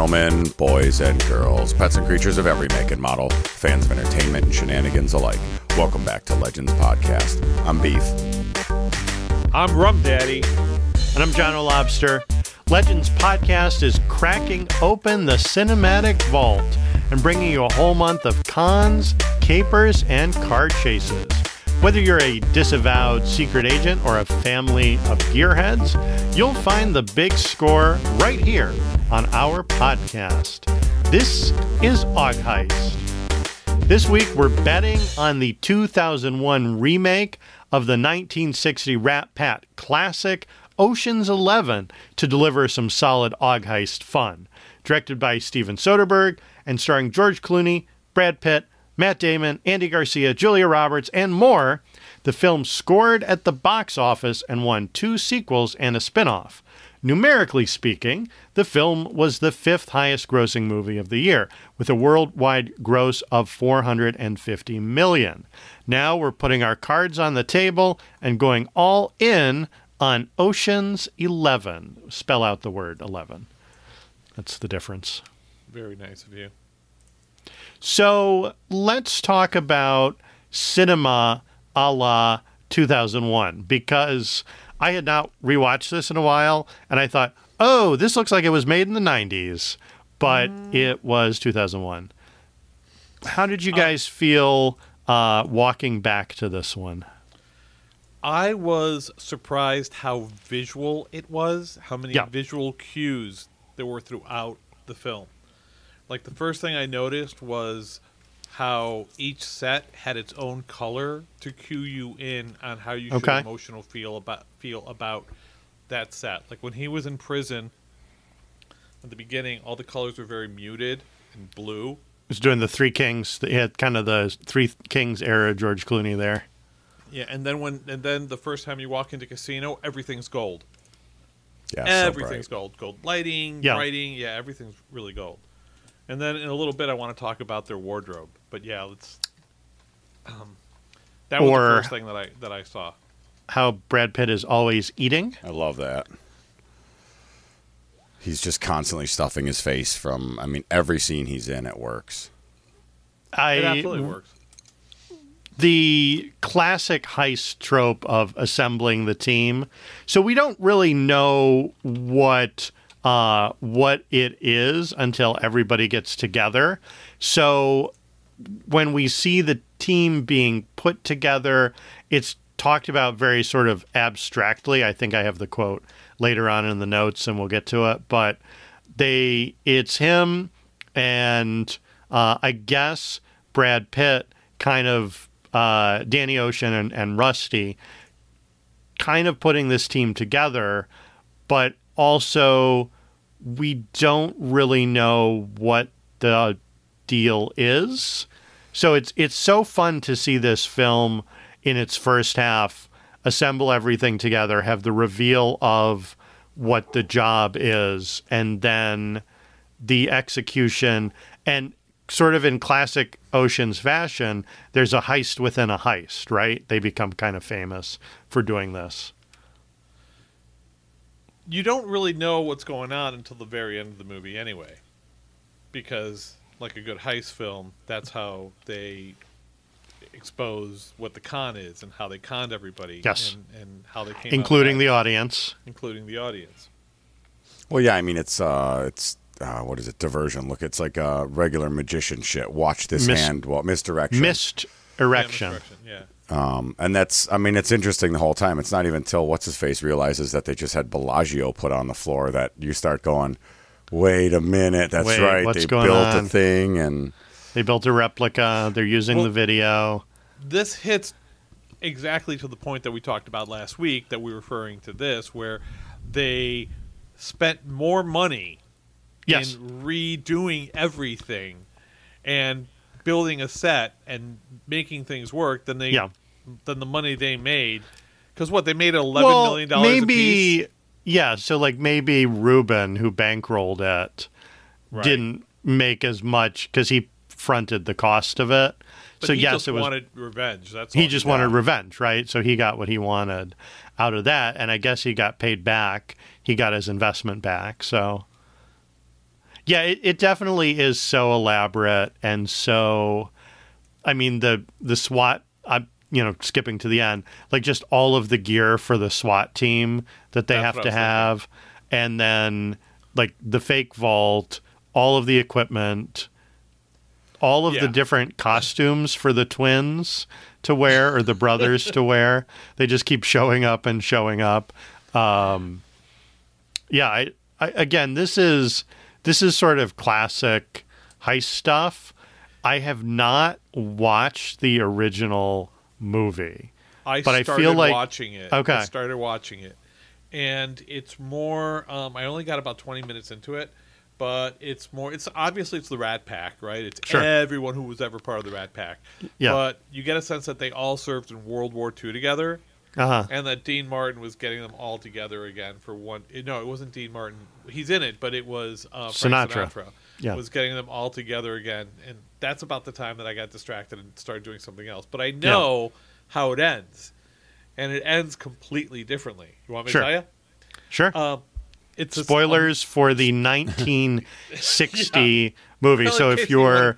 gentlemen, boys and girls, pets and creatures of every make and model, fans of entertainment and shenanigans alike, welcome back to Legends Podcast. I'm Beef. I'm Rum Daddy. And I'm John O'Lobster. Legends Podcast is cracking open the cinematic vault and bringing you a whole month of cons, capers, and car chases. Whether you're a disavowed secret agent or a family of gearheads, you'll find the big score right here on our podcast. This is Og Heist. This week we're betting on the 2001 remake of the 1960 Rat Pat classic Ocean's 11 to deliver some solid Og Heist fun. Directed by Steven Soderbergh and starring George Clooney, Brad Pitt, Matt Damon, Andy Garcia, Julia Roberts, and more, the film scored at the box office and won 2 sequels and a spin-off. Numerically speaking, the film was the 5th highest grossing movie of the year, with a worldwide gross of $450 million. Now we're putting our cards on the table and going all in on Ocean's 11. Spell out the word 11. That's the difference. Very nice of you. So let's talk about cinema a la 2001, because I had not rewatched this in a while, and I thought, oh, this looks like it was made in the 90s, but it was 2001. How did you guys feel walking back to this one? I was surprised how visual it was, how many visual cues there were throughout the film. Like, the first thing I noticed was how each set had its own color to cue you in on how you should emotional feel about that set. Like, when he was in prison at the beginning, all the colors were very muted and blue. It was doing the Three Kings. He had kind of the Three Kings era George Clooney there. Yeah, and then the first time you walk into casino, everything's gold. Yeah, everything's gold. Gold lighting, writing, everything's really gold. And then in a little bit, I want to talk about their wardrobe. But yeah, let's. That was the first thing that I saw. How Brad Pitt is always eating. I love that. He's just constantly stuffing his face from. I mean, every scene he's in, it works. It absolutely works. The classic heist trope of assembling the team. So we don't really know what it is until everybody gets together. So when we see the team being put together, it's talked about very sort of abstractly. I think I have the quote later on in the notes and we'll get to it. But it's him and I guess Brad Pitt, kind of Danny Ocean and Rusty, kind of putting this team together, but also we don't really know what the deal is. So it's so fun to see this film in its first half assemble everything together, have the reveal of what the job is, and then the execution. And sort of in classic Ocean's fashion, there's a heist within a heist, right? They become kind of famous for doing this. You don't really know what's going on until the very end of the movie anyway. Because, like a good heist film, that's how they expose what the con is and how they conned everybody. Yes. And how they came including the audience. Including the audience. Well, yeah, I mean, it's what is it? Diversion. Look, it's like a regular magician shit. Watch this hand. Well, misdirection. Misdirection. Yeah. And that's, I mean, it's interesting the whole time. It's not even until What's-His-Face realizes that they just had Bellagio put on the floor that you start going, wait a minute, that's right. They built a thing. And they built a replica. They're using the video. This hits exactly to the point that we talked about last week that we were referring to this, where they spent more money in redoing everything and building a set and making things work than the money they made. Because they made $11 million a piece? Yeah, so like maybe Ruben, who bankrolled it, didn't make as much because he fronted the cost of it. But so he yes, just wanted revenge. That's he just wanted revenge, right? So he got what he wanted out of that, and I guess he got paid back. He got his investment back. So Yeah, it definitely is so elaborate and so. I mean, the SWAT. Skipping to the end, like just all of the gear for the SWAT team that they have to have, and then like the fake vault, all of the equipment, all of the different costumes for the twins to wear or the brothers to wear. They just keep showing up and showing up. Again, this is sort of classic heist stuff. I have not watched the original movie, I started watching it. Okay, I started watching it, and it's more. I only got about 20 minutes into it, but it's more. It's obviously it's the Rat Pack, right? It's everyone who was ever part of the Rat Pack. Yeah. But you get a sense that they all served in World War II together, and that Dean Martin was getting them all together again for one. No, it wasn't Dean Martin. He's in it, but it was Frank Sinatra. Was getting them all together again, and that's about the time that I got distracted and started doing something else. But I know how it ends, and it ends completely differently. You want me to tell you? Sure. It's spoilers for the 1960 movie. So if you're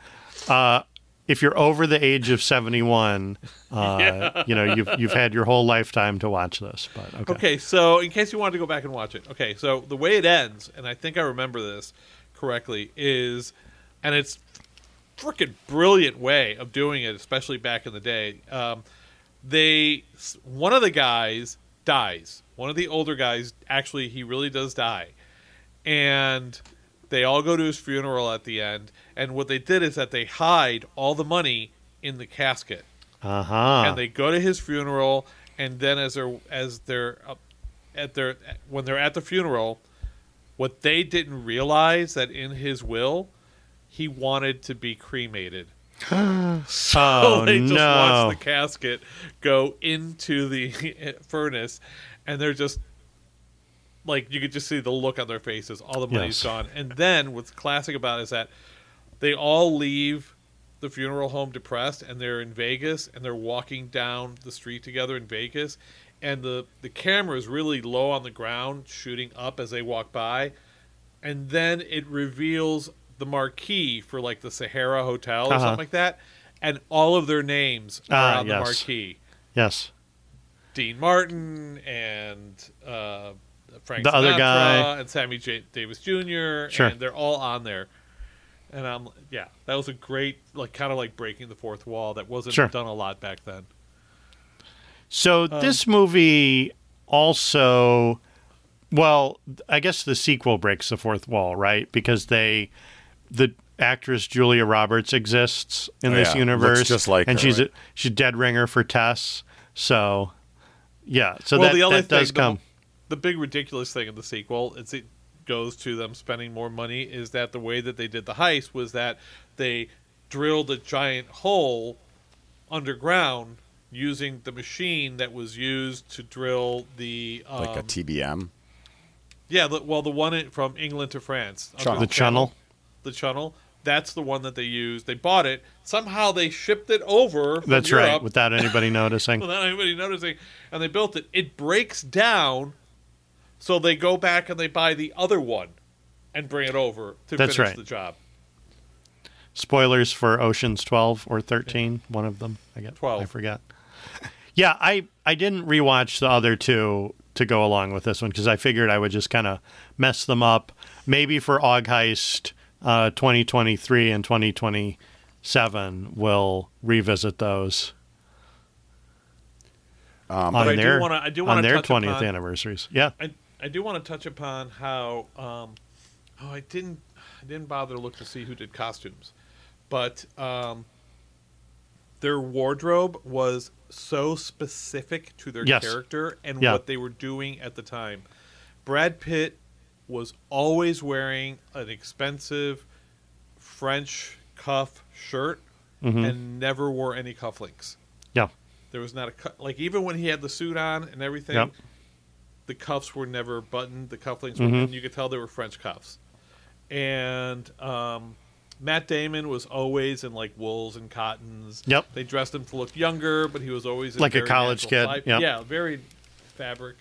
over the age of 71, you've had your whole lifetime to watch this. But okay. So in case you wanted to go back and watch it, okay. So the way it ends, and I think I remember this correctly, is, and it's freaking brilliant way of doing it, especially back in the day. One of the guys dies. One of the older guys, actually, he really does die, and they all go to his funeral at the end. And what they did is that they hide all the money in the casket, and they go to his funeral. And then when they're at the funeral, what they didn't realize that in his will, he wanted to be cremated. So they just watch the casket go into the furnace, and they're just like, you could just see the look on their faces. All the money's gone. And then what's classic about it is that they all leave the funeral home depressed, and they're in Vegas, and they're walking down the street together in Vegas. And the camera is really low on the ground, shooting up as they walk by. And then it reveals the marquee for like the Sahara Hotel or something like that. And all of their names are on the marquee. Yes. Dean Martin and Frank the Sinatra other guy. and Sammy Davis Jr. Sure. And they're all on there. And that was a great, like, kind of like breaking the fourth wall. That wasn't done a lot back then. So this movie also, well, I guess the sequel breaks the fourth wall, right? Because the actress Julia Roberts exists in this universe, looks just like and her, she's dead ringer for Tess. So that does come. The big ridiculous thing in the sequel, it goes to them spending more money, is that the way that they did the heist was that they drilled a giant hole underground using the machine that was used to drill the like a TBM. Yeah, the one from England to France. The channel. The channel. That's the one that they used. They bought it. Somehow they shipped it over from That's Europe, right, without anybody noticing. And they built it. It breaks down, so they go back and they buy the other one and bring it over to finish the job. Spoilers for Ocean's 12 or 13, one of them. I get 12. I forget. Yeah, I didn't rewatch the other two to go along with this one because I figured I would just kind of mess them up. Maybe for Aug Heist 2023 and 2027, we'll revisit those on their 20th anniversaries. Yeah, I do want to touch upon how I didn't bother to look to see who did costumes, but their wardrobe was so specific to their character and what they were doing at the time. Brad Pitt was always wearing an expensive French cuff shirt and never wore any cufflinks. Yeah. There was not like, even when he had the suit on and everything, the cuffs were never buttoned. The cufflinks were, and you could tell they were French cuffs. And Matt Damon was always in like wools and cottons. Yep. They dressed him to look younger, but he was always in like a college kid. Yep. Yeah, very fabric.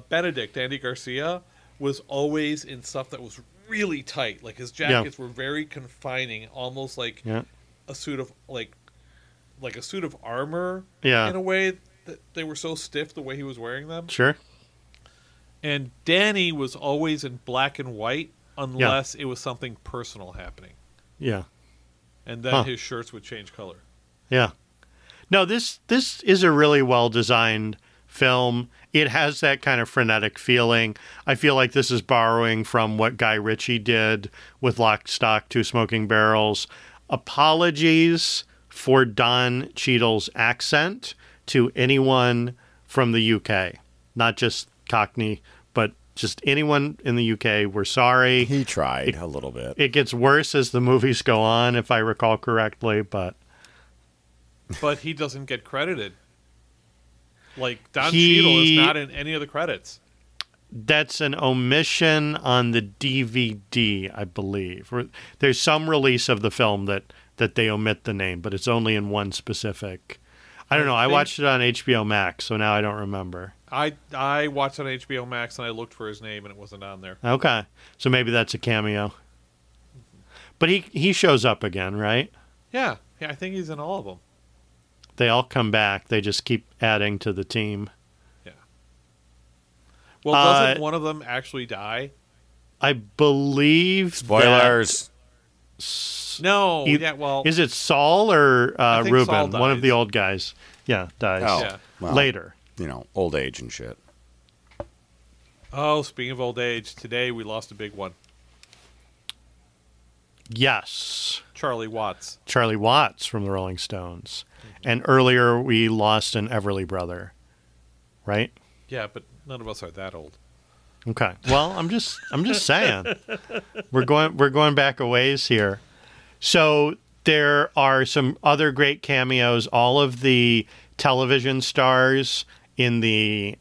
Benedict, Andy Garcia, was always in stuff that was really tight. Like his jackets were very confining, almost like a suit of like a suit of armor. Yeah. In a way that they were so stiff the way he was wearing them. Sure. And Danny was always in black and white unless it was something personal happening. Yeah. And then his shirts would change color. Yeah. No, this is a really well-designed film. It has that kind of frenetic feeling. I feel like this is borrowing from what Guy Ritchie did with Lock, Stock, Two Smoking Barrels. Apologies for Don Cheadle's accent to anyone from the UK. Not just Cockney, but just anyone in the UK. We're sorry. He tried a little bit. It gets worse as the movies go on, if I recall correctly, but he doesn't get credited. Like, Don Cheadle is not in any of the credits. That's an omission on the DVD, I believe. There's some release of the film that they omit the name, but it's only in one specific. I don't know. I watched it on HBO Max, so now I don't remember. I watched it on HBO Max, and I looked for his name, and it wasn't on there. Okay. So maybe that's a cameo. But he shows up again, right? Yeah, I think he's in all of them. They all come back. They just keep adding to the team. Yeah. Well, doesn't one of them actually die? I believe. Spoilers. No. Is it Saul or Ruben? Saul One of the old guys. Yeah, dies. Oh, yeah. Well, later. Old age and shit. Oh, speaking of old age, today we lost a big one. Yes. Charlie Watts from the Rolling Stones. And earlier we lost an Everly brother, right? Yeah, but none of us are that old. Okay. Well, I'm just saying. We're going back a ways here. So there are some other great cameos. All of the television stars in the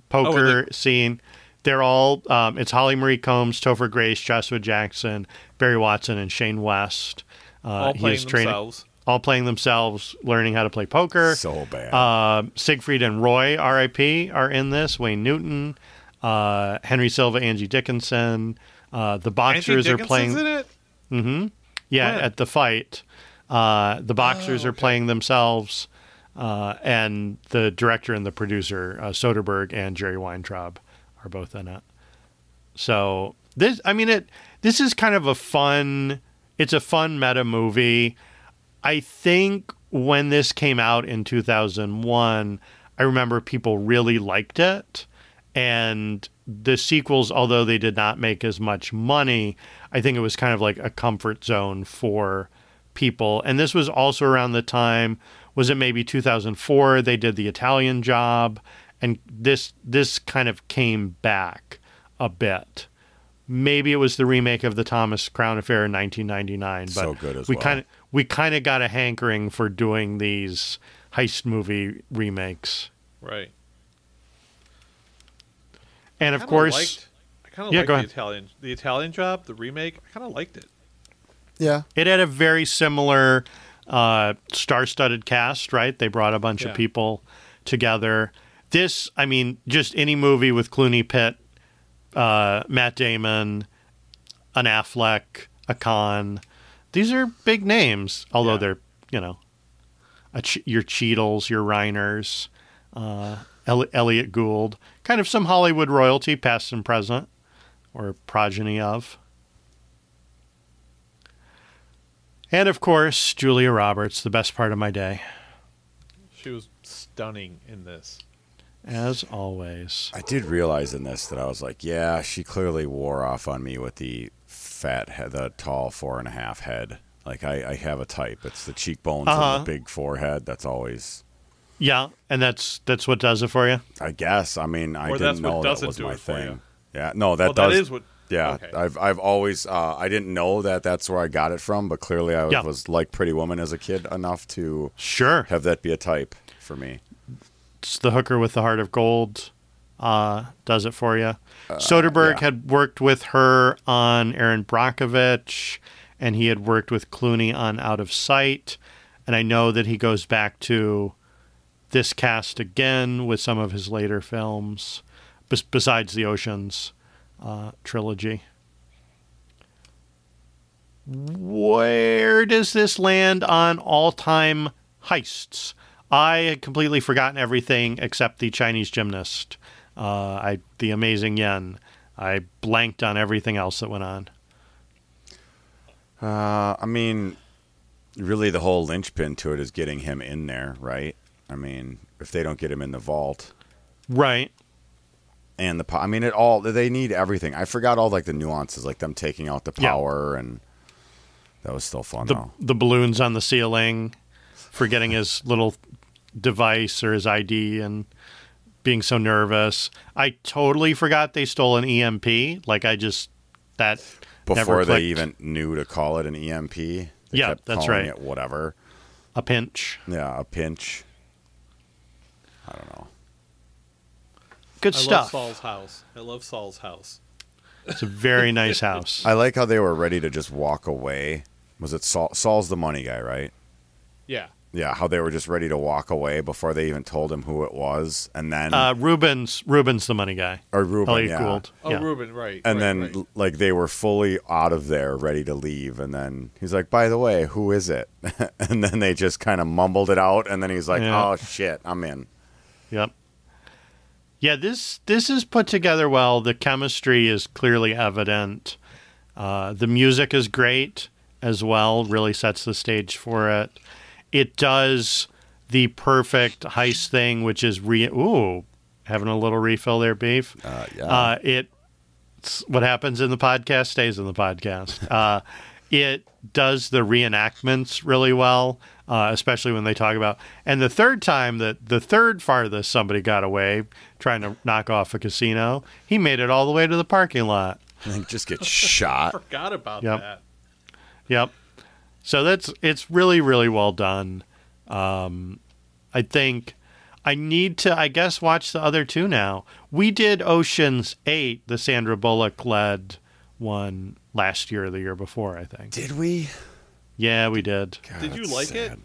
poker scene, they're all it's Holly Marie Combs, Topher Grace, Joshua Jackson, Barry Watson, and Shane West. All playing themselves. All playing themselves, learning how to play poker. So bad. Siegfried and Roy, R.I.P., are in this. Wayne Newton, Henry Silva, Angie Dickinson. The boxers are playing. In it? Mm-hmm. Yeah, when? at the fight. The boxers are playing themselves. And the director and the producer, Soderbergh and Jerry Weintraub, are both in it. So this is kind of a fun meta movie. I think when this came out in 2001, I remember people really liked it. And the sequels, although they did not make as much money, I think it was kind of like a comfort zone for people. And this was also around the time, was it maybe 2004, they did The Italian Job. And this kind of came back a bit. Maybe it was the remake of the Thomas Crown Affair in 1999. But so good as well. We kind of got a hankering for doing these heist movie remakes. Right. And of course, I kind of liked the Italian Job, the remake. I kind of liked it. Yeah. It had a very similar star-studded cast, right? They brought a bunch of people together. This, just any movie with Clooney, Pitt, Matt Damon, an Affleck, a Khan. These are big names, although they're, your Cheadles, your Reiners, Elliot Gould. Kind of some Hollywood royalty, past and present, or progeny of. And, of course, Julia Roberts, the best part of my day. She was stunning in this. As always. I did realize in this that I was like, yeah, she clearly wore off on me with the fat head, the tall 4.5 head. Like, I have a type. It's the cheekbones and the big forehead. That's always... Yeah, and that's what does it for you? I guess. I didn't know that was my thing. Yeah, no, that that is what... Yeah, okay. I've always... I didn't know that's where I got it from, but clearly I was like Pretty Woman as a kid enough to have that be a type for me. It's the hooker with the heart of gold does it for you. Soderbergh had worked with her on Erin Brockovich, and he had worked with Clooney on Out of Sight. And I know that he goes back to this cast again with some of his later films, besides the Ocean's trilogy. Where does this land on all-time heists? I had completely forgotten everything except the Chinese gymnast, the Amazing Yen. I blanked on everything else that went on. I mean, really the whole linchpin to it is getting him in there, right? I mean, if they don't get him in the vault. Right. And they need everything. I forgot all like the nuances, like them taking out the power, and that was still fun though. The balloons on the ceiling, forgetting his little device or his ID and being so nervous. I totally forgot they stole an EMP. Before they even knew to call it an EMP. They kept that's calling right. it whatever. A pinch. Yeah, a pinch. I don't know. Good stuff. I love Saul's house. It's a very nice house. I like how they were ready to just walk away. Was it Saul? Saul's the money guy, right? Yeah. Yeah, how they were just ready to walk away before they even told him who it was, and then Ruben's the money guy. Or Ruben, yeah. Gould. Oh, yeah. Ruben, right. And then like they were fully out of there, ready to leave, and then he's like, "By the way, who is it?" And then they just kind of mumbled it out, and then he's like, "Oh shit, I'm in." Yep. Yeah, this is put together well. The chemistry is clearly evident. The music is great as well. Really sets the stage for it. It does the perfect heist thing, which is having a little refill there, Beef. Yeah. What happens in the podcast stays in the podcast. It does the reenactments really well, especially when they talk about. And the third time that the third farthest somebody got away trying to knock off a casino, he made it all the way to the parking lot. And just get shot. I forgot about that. Yep. So it's really, really well done. I think I need to, I guess, watch the other two now. We did Ocean's 8, the Sandra Bullock-led one, last year or the year before, I think. Did we? Yeah, we did. God, did you like it?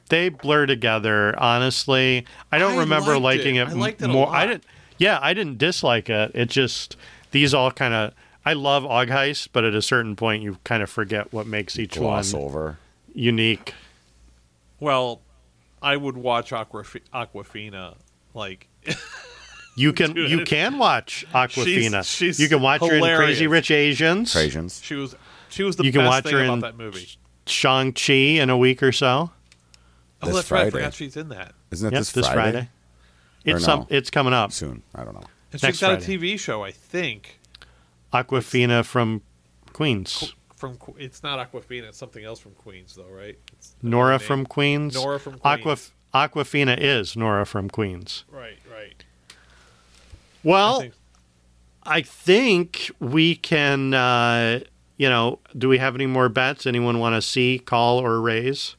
They blur together, honestly. I don't remember liking it. I liked it more. a lot. I didn't dislike it. It just, these all kind of, I love Og Heist, but at a certain point you kind of forget what makes each Gloss one over. Unique. Well, I would watch Aquafina like you can watch Aquafina. She's you can watch hilarious. her in Crazy Rich Asians. She was the you can best watch thing her about in that movie. Shang-Chi in a week or so. Oh, that's right. I forgot she's in that. Isn't it this Friday? It's coming up soon. I don't know. And she's got a TV show, I think. Aquafina from Queens. It's not Aquafina. It's something else from Queens, though, right? It's Nora from Queens. Nora from Queens. Aquafina is Nora from Queens. Right. Well, I think we can. Do we have any more bets? Anyone want to see, call, or raise?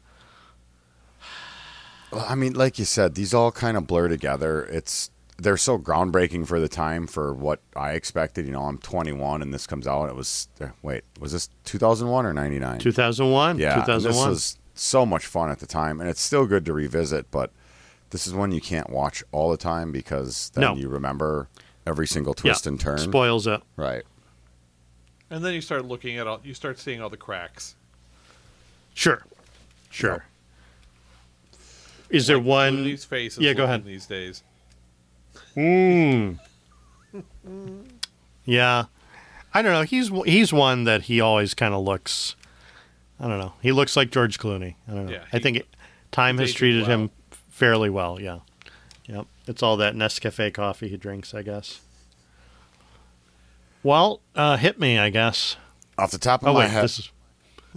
Well, I mean, like you said, these all kind of blur together. They're so groundbreaking for the time for what I expected. I'm 21 and this comes out. It was was this 2001 or 99? 2001. Yeah, 2001. This was so much fun at the time, and it's still good to revisit. But this is one you can't watch all the time because then you remember every single twist and turn. Spoils it. Right. And then you start looking at you start seeing all the cracks. Sure. Yep. Is there one? These faces. Yeah, go ahead. These days. Yeah, I don't know. He's one that he always kind of looks. I don't know. He looks like George Clooney. I don't know. Yeah, I think time has treated him fairly well. Yeah. Yep. It's all that Nescafe coffee he drinks, I guess. Well, hit me, I guess. Off the top of my head, this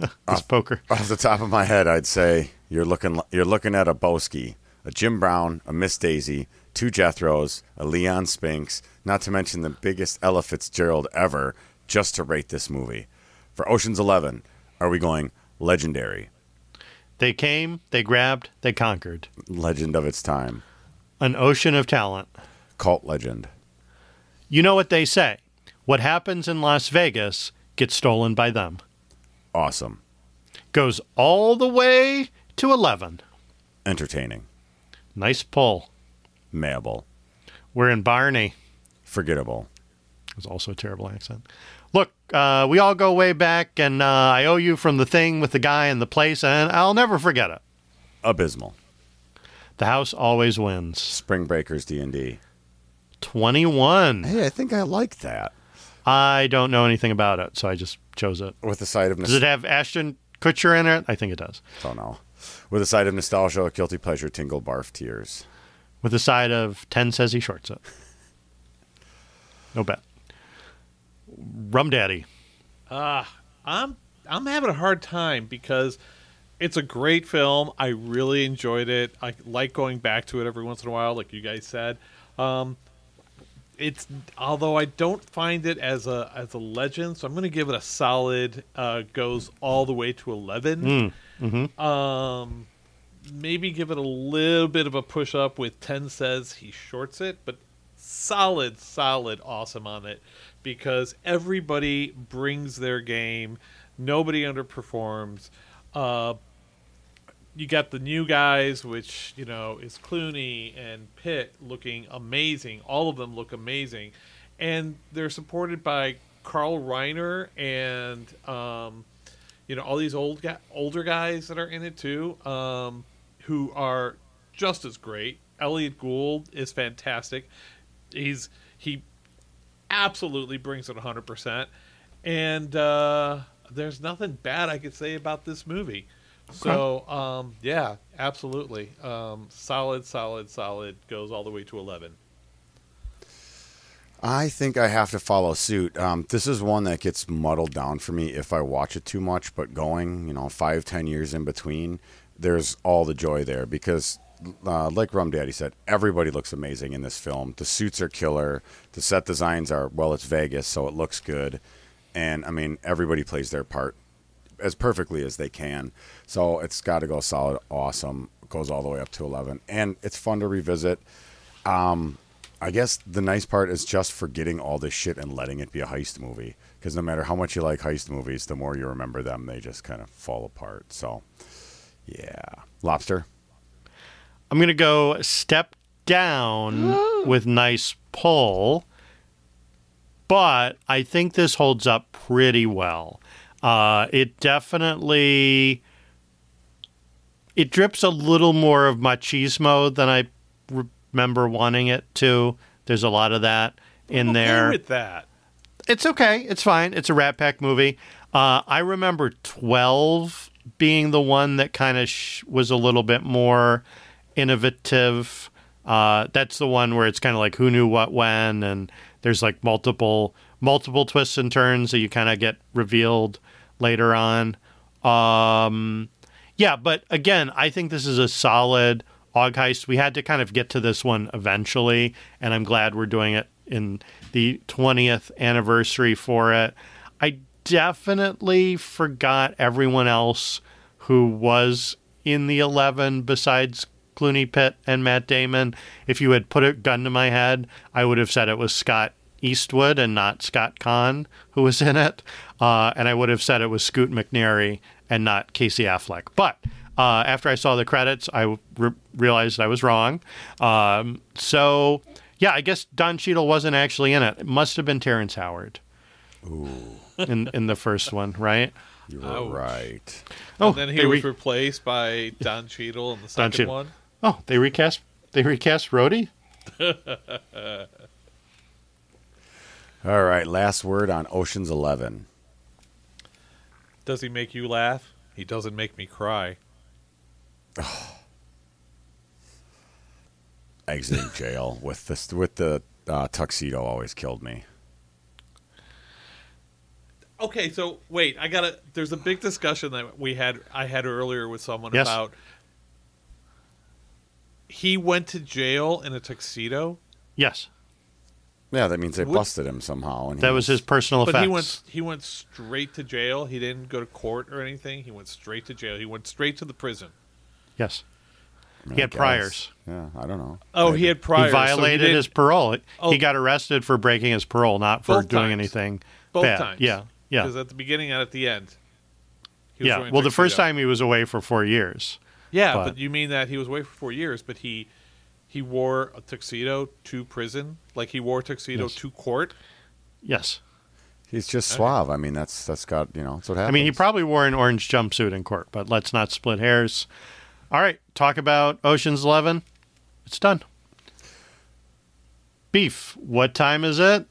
is poker. Off the top of my head, I'd say you're looking at a Boski, a Jim Brown, a Miss Daisy, 2 Jethros, a Leon Spinks, not to mention the biggest Ella Fitzgerald ever, just to rate this movie. For Ocean's 11, are we going legendary? They came, they grabbed, they conquered. Legend of its time. An ocean of talent. Cult legend. You know what they say. What happens in Las Vegas gets stolen by them. Awesome. Goes all the way to 11. Entertaining. Nice pull. Mayable. We're in Barney. Forgettable. It's also a terrible accent. look, we all go way back, and I owe you from the thing with the guy in the place, and I'll never forget it. Abysmal. The House Always Wins. Spring Breakers D&D. 21. Hey, I think I like that. I don't know anything about it, so I just chose it. With the side of Does it have Ashton Kutcher in it? I think it does. Don't know. With a side of nostalgia, guilty pleasure, tingle, barf, tears. With a side of 10 says he shorts it. No bet. Rum Daddy. I'm having a hard time because it's a great film. I really enjoyed it. I like going back to it every once in a while, like you guys said. It's although I don't find it as a legend, so I'm going to give it a solid goes all the way to 11. Maybe give it a little bit of a push up with 10 says he shorts it, but solid, awesome on it because everybody brings their game. Nobody underperforms. You got the new guys, which, is Clooney and Pitt looking amazing. All of them look amazing. And they're supported by Carl Reiner and, all these older guys that are in it too, who are just as great. Elliot Gould is fantastic. He absolutely brings it 100%. And there's nothing bad I could say about this movie. Okay. So, yeah, absolutely. Solid. Goes all the way to 11. I think I have to follow suit. This is one that gets muddled down for me if I watch it too much, but going, 5-10 years in between, there's all the joy there because, like Rum Daddy said, everybody looks amazing in this film. The suits are killer. The set designs are, it's Vegas, so it looks good. And, everybody plays their part as perfectly as they can. So it's got to go solid, awesome. It goes all the way up to 11. And it's fun to revisit. I guess the nice part is just forgetting all this shit and letting it be a heist movie. Because no matter how much you like heist movies, the more you remember them, they just kind of fall apart. So, yeah. Lobster? I'm going to go step down with nice pull. But I think this holds up pretty well. It definitely... It drips a little more of machismo than I remember wanting it to. There's a lot of that in there. With that. It's okay. It's fine. It's a Rat Pack movie. I remember 12 being the one that kind of was a little bit more innovative. That's the one where it's kind of like who knew what when, and there's like multiple twists and turns that you kind of get revealed later on. Yeah, but again, I think this is a solid Og Heist. We had to kind of get to this one eventually, and I'm glad we're doing it in the 20th anniversary for it. I definitely forgot everyone else who was in the 11 besides Clooney, Pitt, and Matt Damon. If you had put a gun to my head, I would have said it was Scott Eastwood and not Scott Conn who was in it. And I would have said it was Scoot McNairy and not Casey Affleck. But after I saw the credits, I realized I was wrong. So, yeah, I guess Don Cheadle wasn't actually in it. It must have been Terrence Howard. Ooh. in the first one, right? You were right. Oh, and then he was replaced by Don Cheadle in the second one. Oh, they recast Rhodey? All right, last word on Ocean's 11. Does he make you laugh? He doesn't make me cry. Exiting jail with the tuxedo always killed me. Okay, so wait, there's a big discussion that I had earlier with someone yes. about he went to jail in a tuxedo. Yes. Yeah, that means they busted him somehow. And that was his personal effects. But he went straight to jail. He didn't go to court or anything. He went straight to jail. He went straight to the prison. Yes. He had priors. Yeah, I don't know. Oh, he had priors. He violated his parole. He got arrested for breaking his parole, not for doing anything both bad. Times. Yeah. Because at the beginning and at the end. Yeah. Well, the first time he was away for 4 years. Yeah, but you mean that he was away for 4 years, but he wore a tuxedo to prison? Like he wore a tuxedo to court? Yes. He's just suave. I mean, that's got, that's what happens. I mean, he probably wore an orange jumpsuit in court, but let's not split hairs. All right, talk about Ocean's 11. It's done. Beef, what time is it?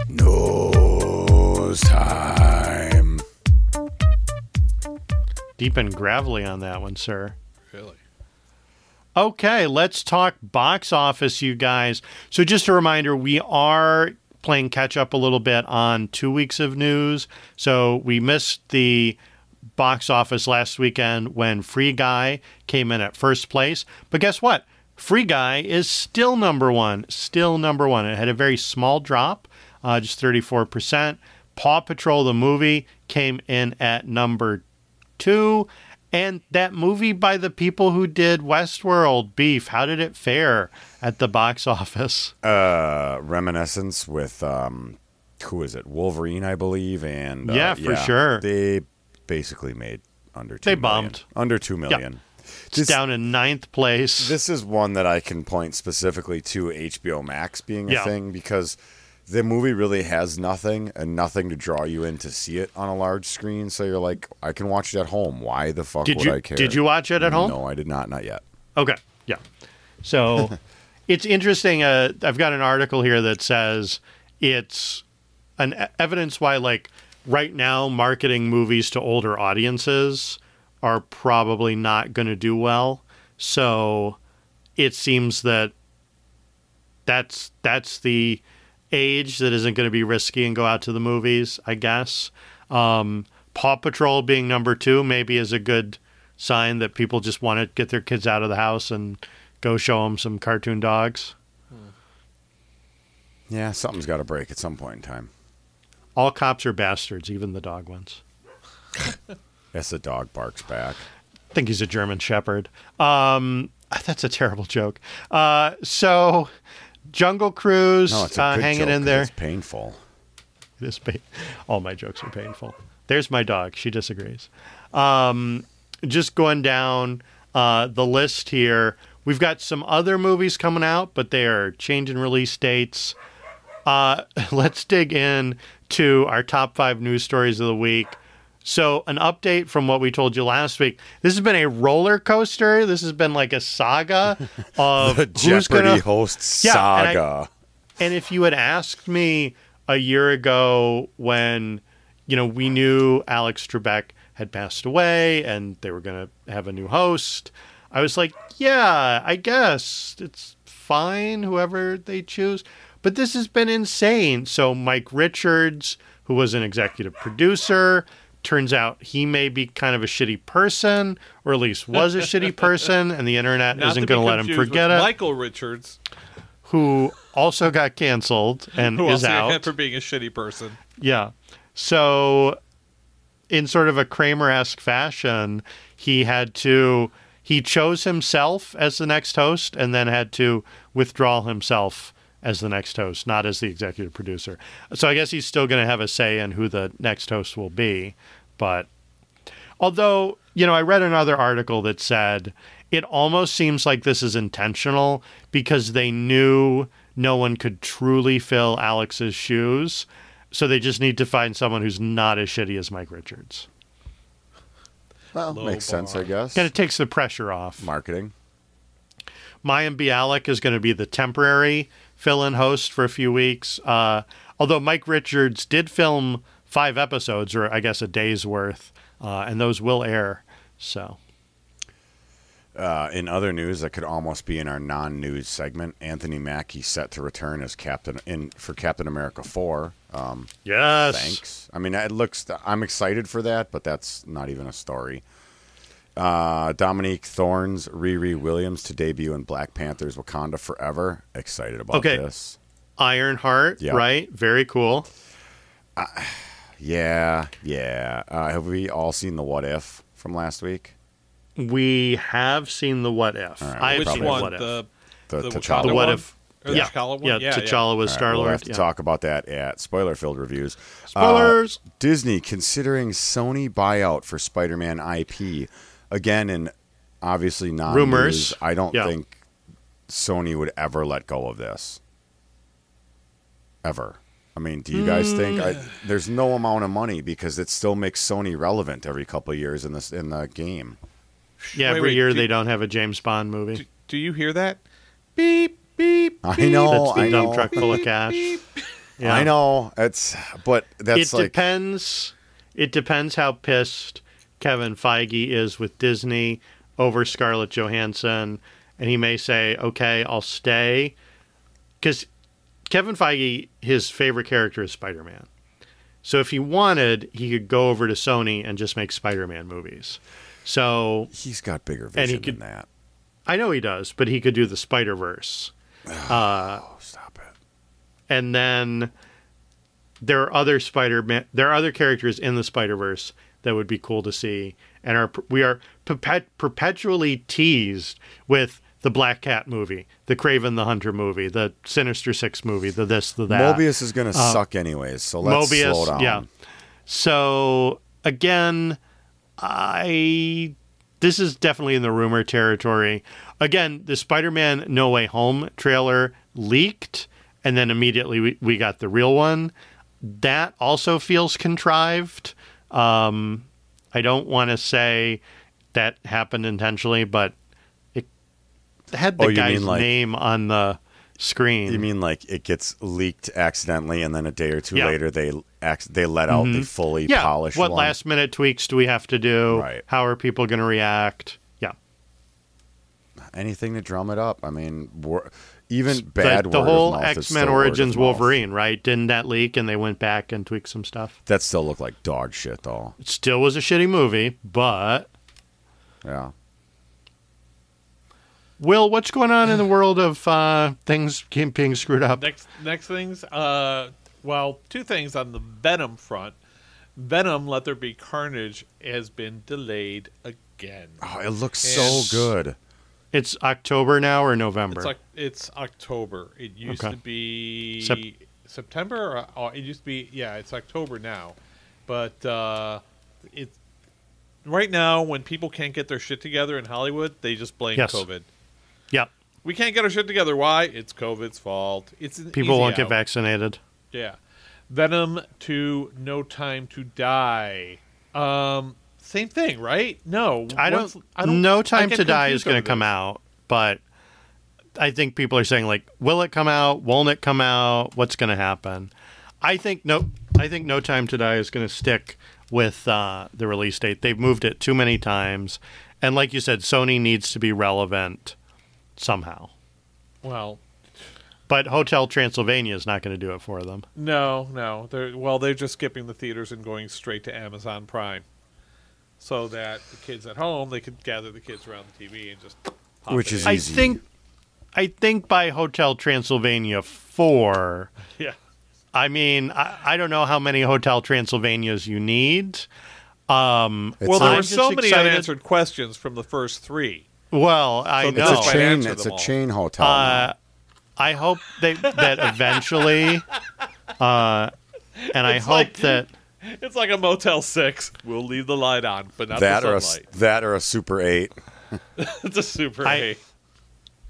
Nose time. Deep and gravelly on that one, sir. Really? Okay, let's talk box office, you guys. So just a reminder, we are playing catch up a little bit on 2 weeks of news. So we missed the box office last weekend when Free Guy came in at first place. But guess what? Free Guy is still number one. Still number one. It had a very small drop, just 34%. Paw Patrol, the movie, came in at number 2. And that movie by the people who did Westworld, Beef, how did it fare at the box office? Reminiscence with, who is it? Wolverine, I believe. And for sure. They basically made under 2 They million. Bombed. Under 2 million. Yep. It's down in 9th place. This is one that I can point specifically to HBO Max being a thing, because the movie really has nothing to draw you in to see it on a large screen. So you're like, I can watch it at home. Why the fuck would I care? Did you watch it at home? No, I did not. Not yet. Okay. Yeah. So it's interesting. I've got an article here that says it's an evidence why, like, right now, marketing movies to older audiences are probably not going to do well. So it seems that that's the age that isn't going to be risky and go out to the movies, I guess. Paw Patrol being number 2 maybe is a good sign that people just want to get their kids out of the house and go show them some cartoon dogs. Yeah, something's got to break at some point in time. All cops are bastards, even the dog ones. Yes, the dog barks back. I think he's a German Shepherd. That's a terrible joke. So Jungle Cruise, no, it's a good hanging joke, in there. It's painful. It is all my jokes are painful. There's my dog. She disagrees. Just going down the list here, we've got some other movies coming out, but they are changing release dates. Let's dig in to our top 5 news stories of the week. So an update from what we told you last week. This has been a roller coaster. This has been like a saga of the Jeopardy host saga. And if you had asked me a year ago when, we knew Alex Trebek had passed away and they were going to have a new host, I was like, yeah, I guess it's fine, whoever they choose. But this has been insane. So Mike Richards, who was an executive producer, turns out he may be kind of a shitty person, or at least was a shitty person, and the internet isn't going to let him forget it. Michael Richards, who also got canceled and who is also out for being a shitty person. Yeah. So in sort of a Kramer-esque fashion, he chose himself as the next host and then had to withdraw himself as the next host, not as the executive producer. So I guess he's still going to have a say in who the next host will be. But although, I read another article that said it almost seems like this is intentional because they knew no one could truly fill Alex's shoes. So they just need to find someone who's not as shitty as Mike Richards. Well, makes sense, I guess. Kind of takes the pressure off. Marketing. Mayim Bialik is going to be the temporary fill-in host for a few weeks. Although Mike Richards did film 5 episodes, or I guess a day's worth, and those will air. So, in other news that could almost be in our non-news segment, Anthony Mackie set to return as for Captain America 4. Yes. Thanks. I mean, I'm excited for that, but that's not even a story. Dominique Thorne's Riri Williams to debut in Black Panther's Wakanda Forever. Excited about this. Ironheart, right? Very cool. Yeah. Have we all seen the What If from last week? We have seen the What If. Right, I've Which seen one? the What If. The T'Challa The What one? If. Or the T'Challa one? Yeah, T'Challa was Star-Lord. We'll have to talk about that at spoiler-filled reviews. Spoilers! Disney considering Sony buyout for Spider-Man IP. Again, and obviously non-news. Rumors. I don't think Sony would ever let go of this. Ever. I mean, do you guys think there's no amount of money because it still makes Sony relevant every couple of years in the game? Yeah, every year they don't have a James Bond movie. Do you hear that? Beep, beep, beep. I know. That's the dump truck full of cash. Yeah. I know. It depends. It depends how pissed Kevin Feige is with Disney over Scarlett Johansson, and he may say, "Okay, I'll stay," because Kevin Feige, his favorite character is Spider-Man. So if he wanted, he could go over to Sony and just make Spider-Man movies. So he's got bigger vision than that. I know he does, but he could do the Spider-Verse. Stop it. And then there are other there are other characters in the Spider-Verse that would be cool to see, and we are perpetually teased with the Black Cat movie, the Kraven the Hunter movie, the Sinister Six movie, the this, the that. Mobius is going to suck anyways, so let's slow down. Yeah. So again, this is definitely in the rumor territory. Again, the Spider-Man No Way Home trailer leaked, and then immediately we got the real one. That also feels contrived. I don't want to say that happened intentionally, but it had the guy's name on the screen. You mean like it gets leaked accidentally, and then a day or two later they let out the fully polished what one? Last minute tweaks do we have to do? Right. How are people going to react? Yeah. Anything to drum it up. I mean, even bad word the whole of mouth X-Men Origins Wolverine, right? Didn't that leak and they went back and tweaked some stuff? That still looked like dog shit, though. It still was a shitty movie, but... Yeah. Will, what's going on in the world of things being screwed up? Next things, well, two things on the Venom front. Venom, Let There Be Carnage, has been delayed again. Oh, it looks so good. It's October now or November? It's October. It used to be September. It used to be, it's October now. But it's right now, when people can't get their shit together in Hollywood, they just blame COVID. Yep. We can't get our shit together. Why? It's COVID's fault. It's people won't get vaccinated. Yeah. Venom 2, No Time to Die. Same thing, right? No. I don't No Time to Die is going to come out, but I think people are saying, like, will it come out? Won't it come out? What's going to happen? I think No Time to Die is going to stick with the release date. They've moved it too many times. And like you said, Sony needs to be relevant somehow. Well, but Hotel Transylvania is not going to do it for them. No. They're just skipping the theaters and going straight to Amazon Prime, so that the kids at home, they could gather the kids around the TV and just pop which is in. easy. I think by Hotel Transylvania 4. Yeah. I mean, I don't know how many Hotel Transylvanias you need. Well, there were so many unanswered questions from the first 3. Well, I know. It's a chain hotel. I hope that eventually, and I hope that... It's like a Motel 6. We'll leave the light on, but not the sunlight. That or a Super 8. It's a Super 8.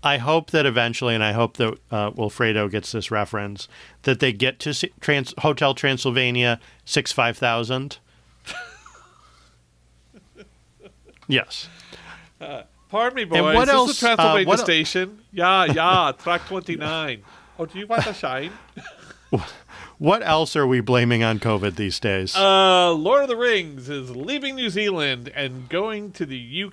I hope that eventually, and I hope that Wilfredo gets this reference, that they get to Hotel Transylvania 65000. Yes. Pardon me, boys. And what else? Is the Transylvania station? Yeah, track 29. Oh, do you want to shine? What else are we blaming on COVID these days? Lord of the Rings is leaving New Zealand and going to the UK.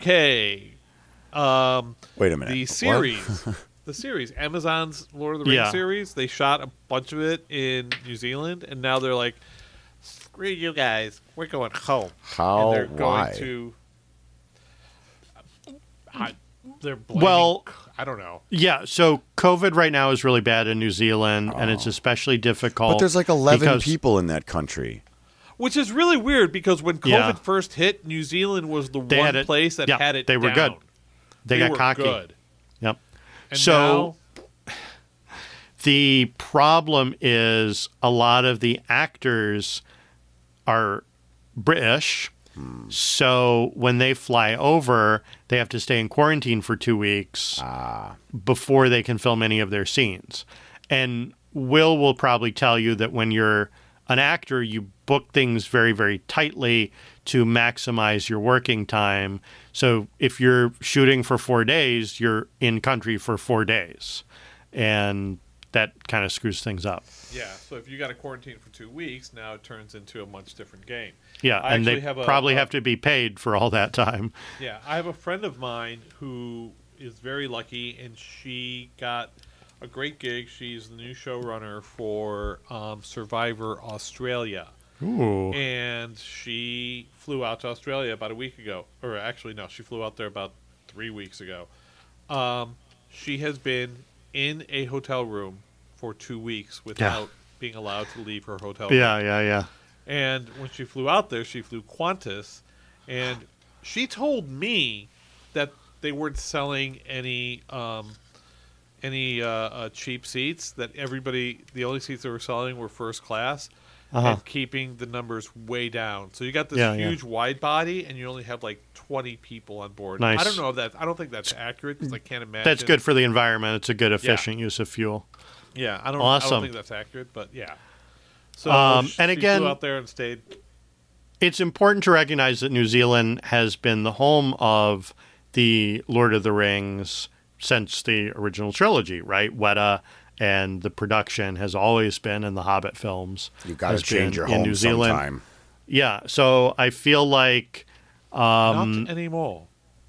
Wait a minute. The series, Amazon's Lord of the Rings series, they shot a bunch of it in New Zealand, and now they're like, screw you guys, we're going home. How? And they're Why? going to... they're blaming, I don't know. Yeah, so COVID right now is really bad in New Zealand, and it's especially difficult. But there's like 11 people in that country. Which is really weird, because when COVID first hit, New Zealand was the one place that had it They were down. good. They got were cocky. Good. Yep. And so now... The problem is a lot of the actors are British, so when they fly over, they have to stay in quarantine for 2 weeks before they can film any of their scenes. And Will probably tell you that when you're an actor, you book things very, very tightly to maximize your working time. So if you're shooting for 4 days, you're in country for 4 days. And that kind of screws things up. Yeah, so if you got to quarantine for 2 weeks, now it turns into a much different game. Yeah, and they probably have to be paid for all that time. Yeah, I have a friend of mine who is very lucky, and she got a great gig. She's the new showrunner for Survivor Australia. Ooh. And she flew out to Australia about a week ago. Or actually, no, she flew out there about 3 weeks ago. She has been in a hotel room for 2 weeks without being allowed to leave her hotel room. Yeah. And when she flew out there, she flew Qantas, and she told me that they weren't selling any cheap seats, that the only seats they were selling were first class, and keeping the numbers way down. So you got this huge wide body, and you only have like 20 people on board. Nice. I don't know if that. I don't think that's accurate, because I can't imagine. That's good for the environment. It's a good, efficient use of fuel. Yeah, I don't think that's accurate, but yeah. So and again, flew out there and stayed. It's important to recognize that New Zealand has been the home of the Lord of the Rings since the original trilogy, right? Weta and the production has always been in the Hobbit films. You've got to change your home New Zealand sometime. Yeah, so I feel like not anymore.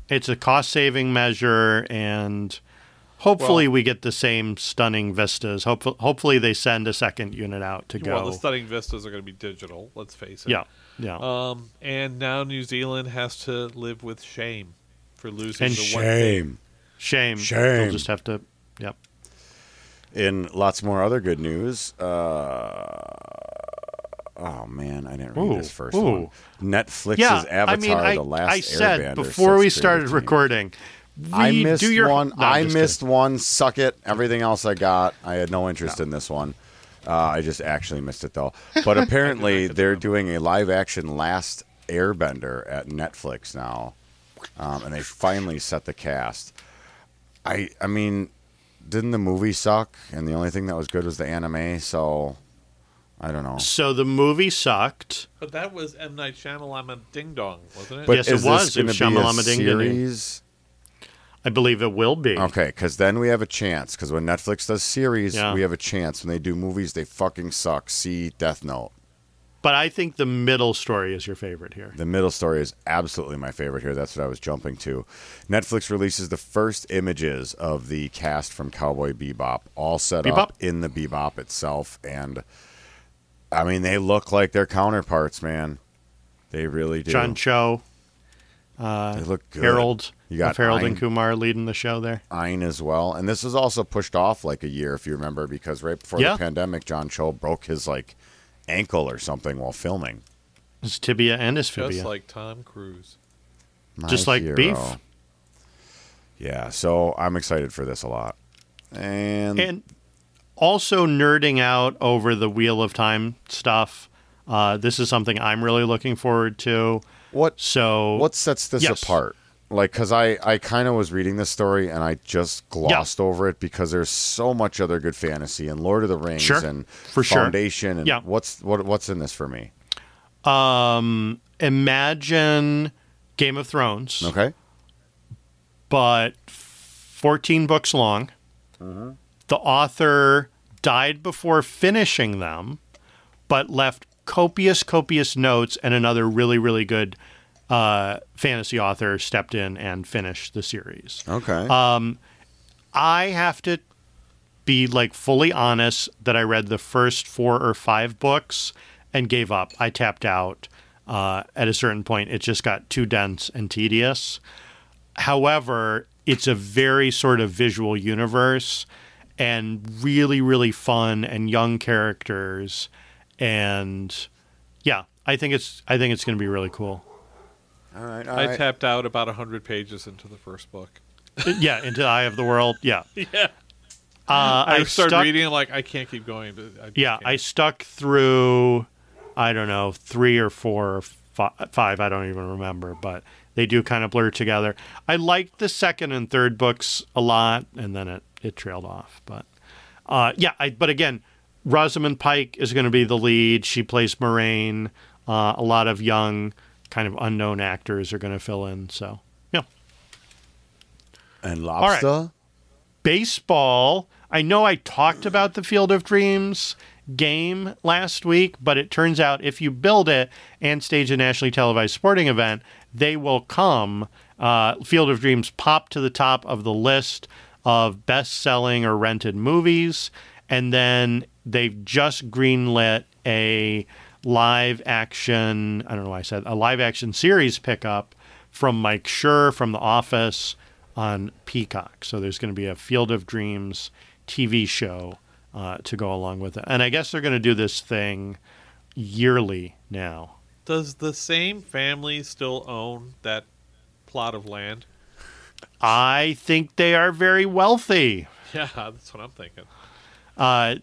It's a cost-saving measure, and hopefully we get the same stunning vistas. Hopefully they send a second unit out to go. Well, the stunning vistas are going to be digital, let's face it. Yeah. And now New Zealand has to live with shame for losing and the shame. one thing. Shame. They'll just have to, yep. In lots more other good news, oh man, I didn't read this first one. Netflix's Avatar: The Last Airbender. I said before we started recording, I missed one. I missed one. Suck it. Everything else I got. I had no interest in this one. I just actually missed it though. But apparently they're doing a live-action Last Airbender at Netflix now, and they finally set the cast. I mean, didn't the movie suck? And the only thing that was good was the anime. So I don't know. So the movie sucked. But that was M. Night Shyamalan Ding Dong, wasn't it? But yes, it was. It was Shyamalan Ding Dong. I believe it will be. Okay, because then we have a chance. Because when Netflix does series, we have a chance. When they do movies, they fucking suck. See Death Note. But I think the middle story is your favorite here. The middle story is absolutely my favorite here. That's what I was jumping to. Netflix releases the first images of the cast from Cowboy Bebop, all set up in the Bebop itself. And, I mean, they look like their counterparts, man. They really do. John Cho. They look good. Harold. You got Harold and Kumar leading the show there. Ein as well. And this was also pushed off like a year, if you remember, because right before the pandemic, John Cho broke his, ankle or something while filming. His tibia and his fibia. Just like Tom Cruise. Just like hero. beef. Yeah, so I'm excited for this a lot. And also nerding out over the Wheel of Time stuff. This is something I'm really looking forward to. What sets this apart? Because I kind of was reading this story and I just glossed over it because there's so much other good fantasy and Lord of the Rings and Foundation. And what's in this for me? Imagine Game of Thrones. Okay. But 14 books long. Mm-hmm. The author died before finishing them, but left copious notes, and another really, really good fantasy author stepped in and finished the series. Okay. I have to be fully honest that I read the first 4 or 5 books and gave up. I tapped out at a certain point. It just got too dense and tedious. However, it's a very sort of visual universe and really, really fun and young characters. And I think it's going to be really cool. All right. I tapped out about 100 pages into the first book. Into the Eye of the World. Yeah. Yeah. I started reading like I can't keep going. But I stuck through, I don't know, 3 or 4 or 5. I don't even remember, but they do kind of blur together. I liked the second and third books a lot, and then it trailed off. But but again, Rosamund Pike is going to be the lead. She plays Moraine. A lot of young, kind of unknown actors are going to fill in. So, yeah. And Lobster? All right. Baseball. I know I talked about the Field of Dreams game last week, but it turns out if you build it and stage a nationally televised sporting event, they will come. Field of Dreams pop to the top of the list of best-selling or rented movies, and then they've just greenlit a live-action, I don't know why I said, a live-action series pickup from Mike Schur from The Office on Peacock. So there's going to be a Field of Dreams TV show to go along with it. And I guess they're going to do this thing yearly now. Does the same family still own that plot of land? I think they are very wealthy. Yeah, that's what I'm thinking. I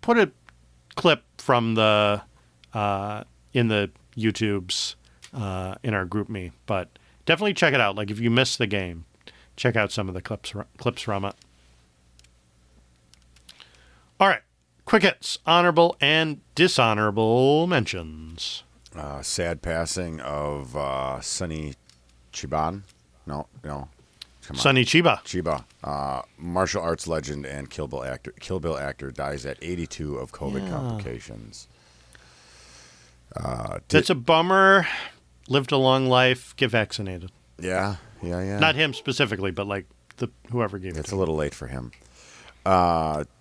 put a clip from the in the YouTubes in our GroupMe, but definitely check it out. Like if you missed the game, check out some of the clips from it. All right, quick hits, honorable and dishonorable mentions. Sad passing of Sonny Chiban. No. Come on. Sonny Chiba. Martial arts legend and Kill Bill actor dies at 82 of COVID complications. That's a bummer. Lived a long life. Get vaccinated. Yeah. Not him specifically, but like whoever gave it. It's a little late for him.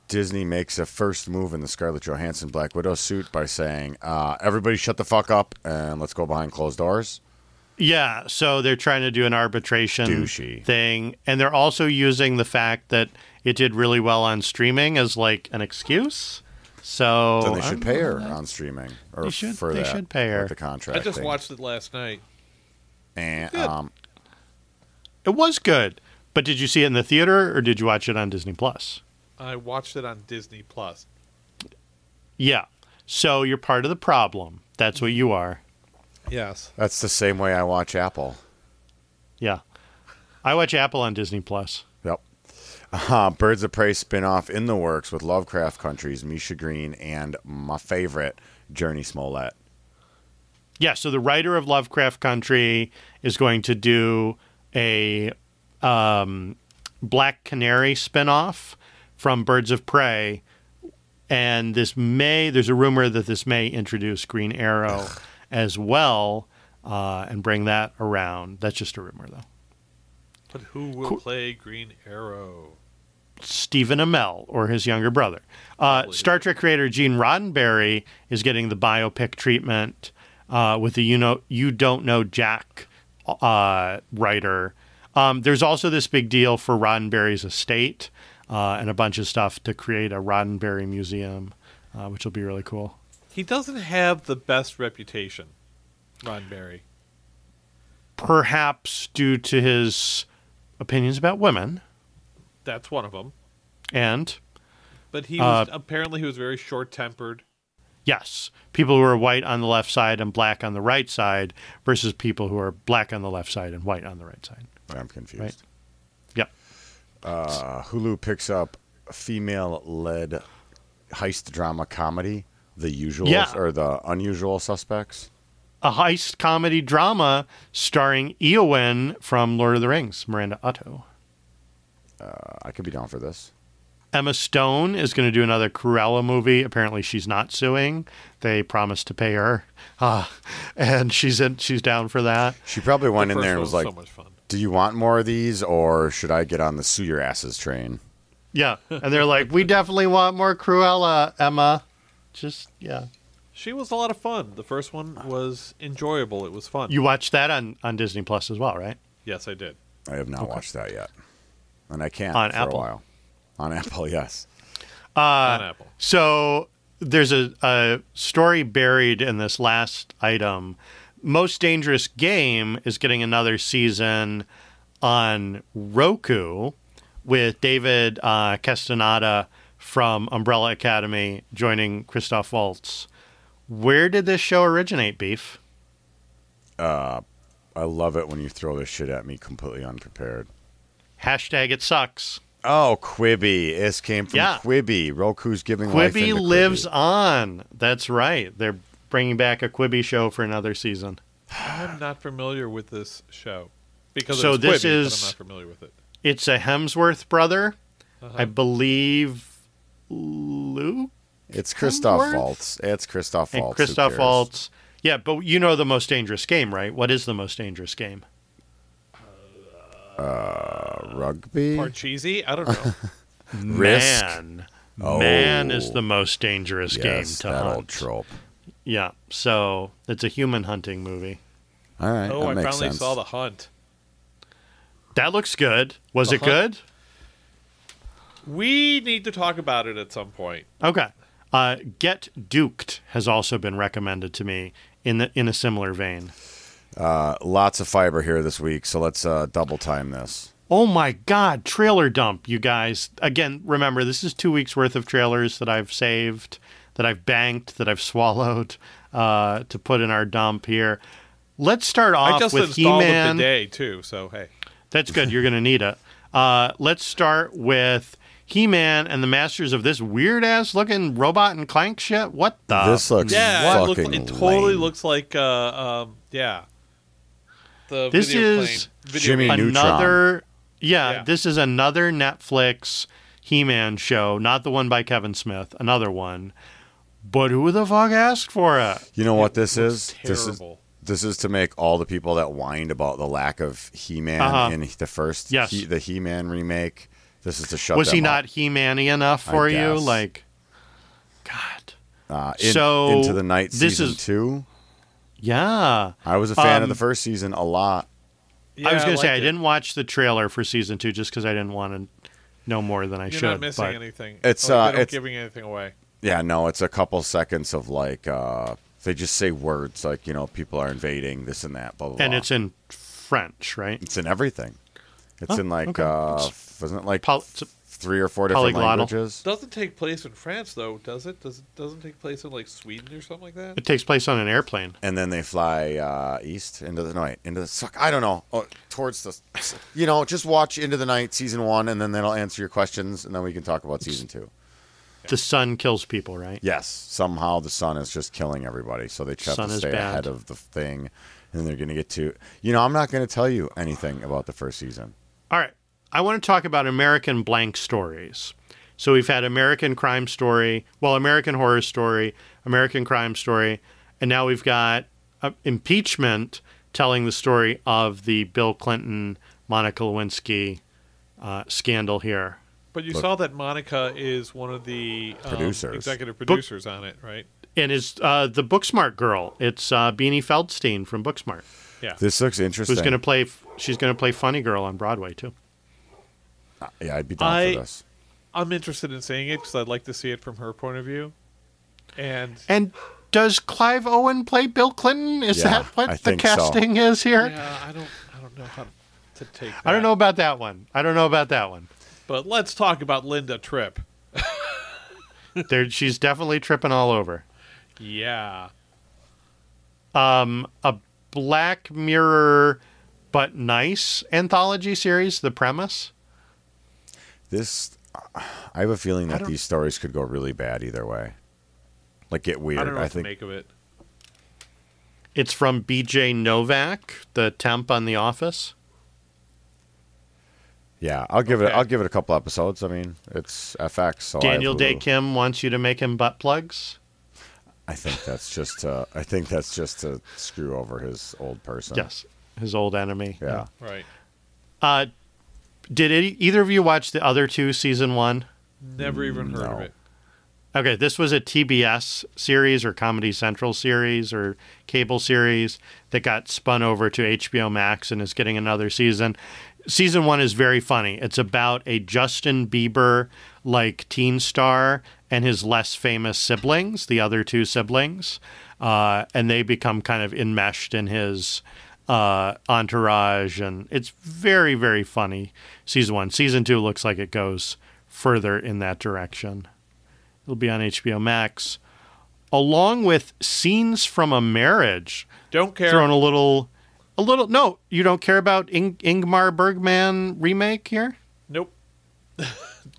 Disney makes a first move in the Scarlett Johansson Black Widow suit by saying, everybody shut the fuck up and let's go behind closed doors. Yeah, so they're trying to do an arbitration thing, and they're also using the fact that it did really well on streaming as like an excuse. So then they should pay her on streaming, or they should pay her the contract. I just watched it last night, and it was good. But did you see it in the theater or did you watch it on Disney Plus? I watched it on Disney Plus. Yeah, so you're part of the problem. That's what you are. Yes. That's the same way I watch Apple. Yeah. I watch Apple on Disney Plus. Yep. Birds of Prey spinoff in the works with Lovecraft Country's Misha Green and my favorite, Journey Smollett. Yeah, so the writer of Lovecraft Country is going to do a Black Canary spinoff from Birds of Prey. And there's a rumor that this may introduce Green Arrow as well, and bring that around. That's just a rumor, though. But who will play Green Arrow? Stephen Amell, or his younger brother. Star Trek creator Gene Roddenberry is getting the biopic treatment with the You Don't Know Jack writer. There's also this big deal for Roddenberry's estate and a bunch of stuff to create a Roddenberry museum, which will be really cool. He doesn't have the best reputation, Roddenberry. Perhaps due to his opinions about women. That's one of them. But he was very short-tempered. Yes. People who are white on the left side and black on the right side versus people who are black on the left side and white on the right side. I'm confused. Right? Yep. Hulu picks up a female-led heist drama comedy, The Usual or The Unusual Suspects. A heist comedy drama starring Eowyn from Lord of the Rings, Miranda Otto. I could be down for this. Emma Stone is going to do another Cruella movie. Apparently she's not suing. They promised to pay her. And she's down for that. She probably went in there and was like, so much fun. Do you want more of these or should I get on the sue your asses train? Yeah. And they're like, we definitely want more Cruella, Emma. She was a lot of fun. The first one was enjoyable. It was fun. You watched that on Disney Plus as well, right? Yes, I did. I have not watched that yet. And I can't on for Apple. A while. On Apple, yes. On Apple. So there's a story buried in this last item. Most Dangerous Game is getting another season on Roku, with David Castaneda from Umbrella Academy joining Christoph Waltz. Where did this show originate, Beef? I love it when you throw this shit at me completely unprepared. Hashtag it sucks. Oh, Quibi. This came from Quibi. Roku's giving life into Quibi lives on. That's right. They're bringing back a Quibi show for another season. I'm not familiar with this show. Because so it's this Quibi, is, but I'm not familiar with it. It's a Hemsworth brother. I believe Luke? It's Christoph Waltz. It's Christoph Waltz. Christoph Waltz. Yeah, but you know the Most Dangerous Game, right? What is the Most Dangerous Game? Rugby? Parcheesi? I don't know. Risk? Man is the most dangerous game to that hunt. Old trope. Yeah, so it's a human hunting movie. All right, I makes finally sense. saw The Hunt. That looks good. Was it good? We need to talk about it at some point. Okay. Get Duked has also been recommended to me in a similar vein. Lots of fiber here this week, so let's double time this. Oh my God, trailer dump, you guys. Again, remember, this is 2 weeks worth of trailers that I've saved, that I've banked, that I've swallowed to put in our dump here. Let's start off with He-Man. I just installed it today, too, so hey. That's good. You're going to need it. Let's start with He-Man and the Masters of this weird-ass looking Robot and Clank shit. What the? This looks fucking it totally lame. looks like, The this video is Jimmy another. Yeah, this is another Netflix He-Man show, not the one by Kevin Smith, another one. But who the fuck asked for it? You know what this is? Terrible. This is to make all the people that whined about the lack of He-Man in the first the He-Man remake. This is to shut them up. Was he not He-Man-y enough for you? Like, God. Into the Night season 2. Yeah. I was a fan of the first season a lot. Yeah, I was going to say, I didn't watch the trailer for season 2 just because I didn't want to know more than I should. You're not missing anything. It's giving anything away. Yeah, no, it's a couple seconds of like they just say words like, people are invading this and that, blah blah. And blah. it's in French, right? It's in everything. It's in like wasn't it like 3 or 4 different languages? Doesn't take place in France though, does it? Doesn't take place in like Sweden or something like that? It takes place on an airplane. And then they fly east into the night, I don't know, towards the just watch Into the Night season 1 and then that'll answer your questions and then we can talk about season 2. The sun kills people, right? Yes. Somehow the sun is just killing everybody. So they have to stay ahead of the thing. And they're going to get to... I'm not going to tell you anything about the first season. All right. I want to talk about American blank stories. So we've had American Crime Story, American Horror Story, American Crime Story, and now we've got Impeachment telling the story of the Bill Clinton, Monica Lewinsky scandal here. But you saw that Monica is one of the executive producers on it, right? And is the Booksmart girl. It's Beanie Feldstein from Booksmart. Yeah. This looks interesting. She's going to play Funny Girl on Broadway, too. Yeah, I'd be down for this. I'm interested in seeing it because I'd like to see it from her point of view. And does Clive Owen play Bill Clinton? Is that what the casting is here? Yeah, I don't know how to take that. I don't know about that one. But let's talk about Linda Tripp. She's definitely tripping all over. Yeah. A Black Mirror but nice anthology series, the premise? I have a feeling that these stories could go really bad either way. Like, get weird. I don't know what to make of it. It's from B.J. Novak, the temp on The Office. Yeah, I'll give it a couple episodes. I mean, it's FX. So Daniel Day Kim wants you to make him butt plugs. I think that's just to screw over his old person. Yes, his old enemy. Yeah. Right. Did either of you watch the other two season 1? Never even heard of it. Okay, this was a TBS series or Comedy Central series or cable series that got spun over to HBO Max and is getting another season. Season 1 is very funny. It's about a Justin Bieber-like teen star and his less famous siblings, the other two siblings, and they become kind of enmeshed in his Entourage, and it's very, very funny. Season 1. Season 2 looks like it goes further in that direction. It'll be on HBO Max, along with Scenes from a Marriage. Don't care. Throwing a little. No, you don't care about Ingmar Bergman remake here? Nope.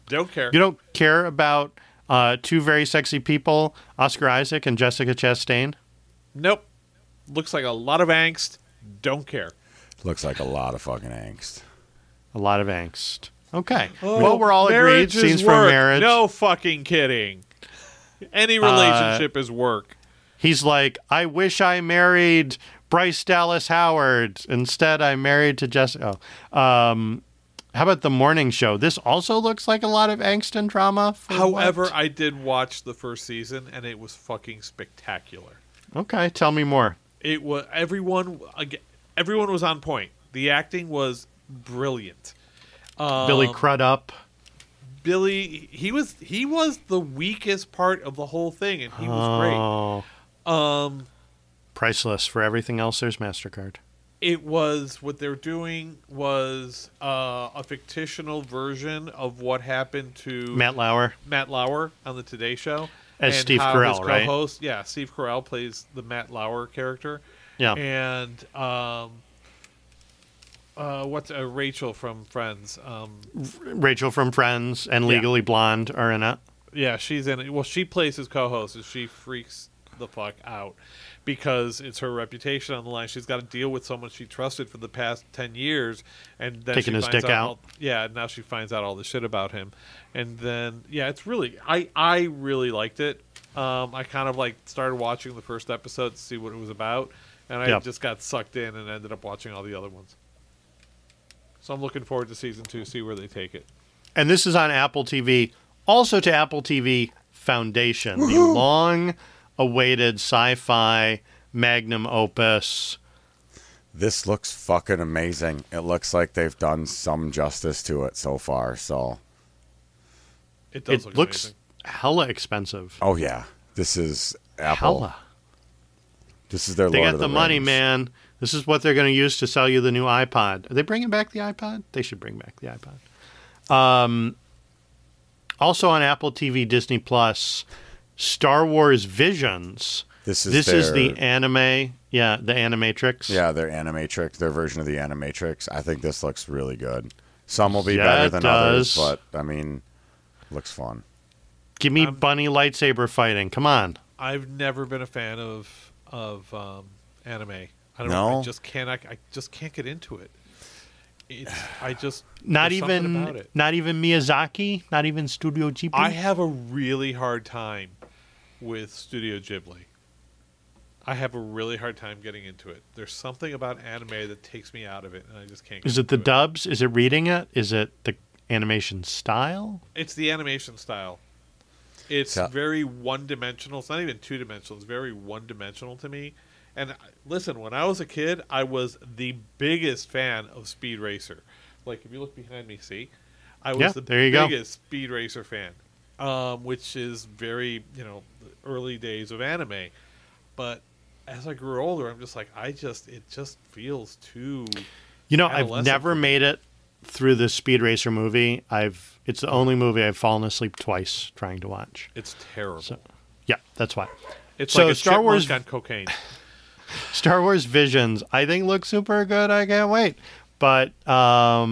Don't care. You don't care about two very sexy people, Oscar Isaac and Jessica Chastain? Nope. Looks like a lot of angst. Don't care. Looks like a lot of fucking angst. A lot of angst. Okay. Well, we're all agreed. Scenes from Marriage. No fucking kidding. Any relationship is work. He's like, I wish I married Bryce Dallas Howard. Instead, I married to Jessica. How about The Morning Show? This also looks like a lot of angst and drama. However, I did watch the first season, and it was fucking spectacular. Okay, tell me more. It was everyone was on point. The acting was brilliant. Billy Crudup. Billy, he was the weakest part of the whole thing, and he was great. Priceless. For everything else, there's MasterCard. It was, what they're doing was a fictional version of what happened to Matt Lauer on the Today Show. As and Steve how Carell, his co-host, right? Yeah, Steve Carell plays the Matt Lauer character. Yeah. And what's Rachel from Friends? Rachel from Friends and Legally Blonde are in it. Yeah, she's in it. Well, she plays his co-host, and she freaks the fuck out because it's her reputation on the line. She's got to deal with someone she trusted for the past 10 years, and then taking his dick out. Now she finds out all the shit about him, and then it's really I really liked it. I kind of started watching the first episode to see what it was about, and I just got sucked in and ended up watching all the other ones. So I'm looking forward to season 2, see where they take it. And this is on Apple TV. Also to Apple TV Foundation, the long-awaited sci-fi magnum opus. This looks fucking amazing. It looks like they've done some justice to it so far. So it looks amazing. Hella expensive. Oh yeah, this is Apple. Hella. This is their. They Lord got of the money, man. This is what they're going to use to sell you the new iPod. Are they bringing back the iPod? They should bring back the iPod. Also on Apple TV, Disney Plus, Star Wars Visions. This is the anime. Yeah, the Animatrix. Yeah, their Animatrix, their version of the Animatrix. I think this looks really good. Some will be better than others, but I mean, looks fun. Give me bunny lightsaber fighting. Come on. I've never been a fan of anime. I don't know. I just can't get into it. Not even Miyazaki, not even Studio Ghibli. I have a really hard time with Studio Ghibli. I have a really hard time getting into it. There's something about anime that takes me out of it, and I just can't. Is it the dubs? Is it reading it? Is it the animation style? It's the animation style. It's very one-dimensional. It's not even two-dimensional. It's very one-dimensional to me. And listen, when I was a kid, I was the biggest fan of Speed Racer. Like, if you look behind me, see? I was the biggest Speed Racer fan, which is very, the early days of anime. But as I grew older, I'm just like, it just feels too I've never made it through the Speed Racer movie. It's the only movie I've fallen asleep twice trying to watch. It's terrible. So, yeah, that's why. It's like a Star Wars on cocaine. Star Wars Visions, I think, looks super good. I can't wait. But, all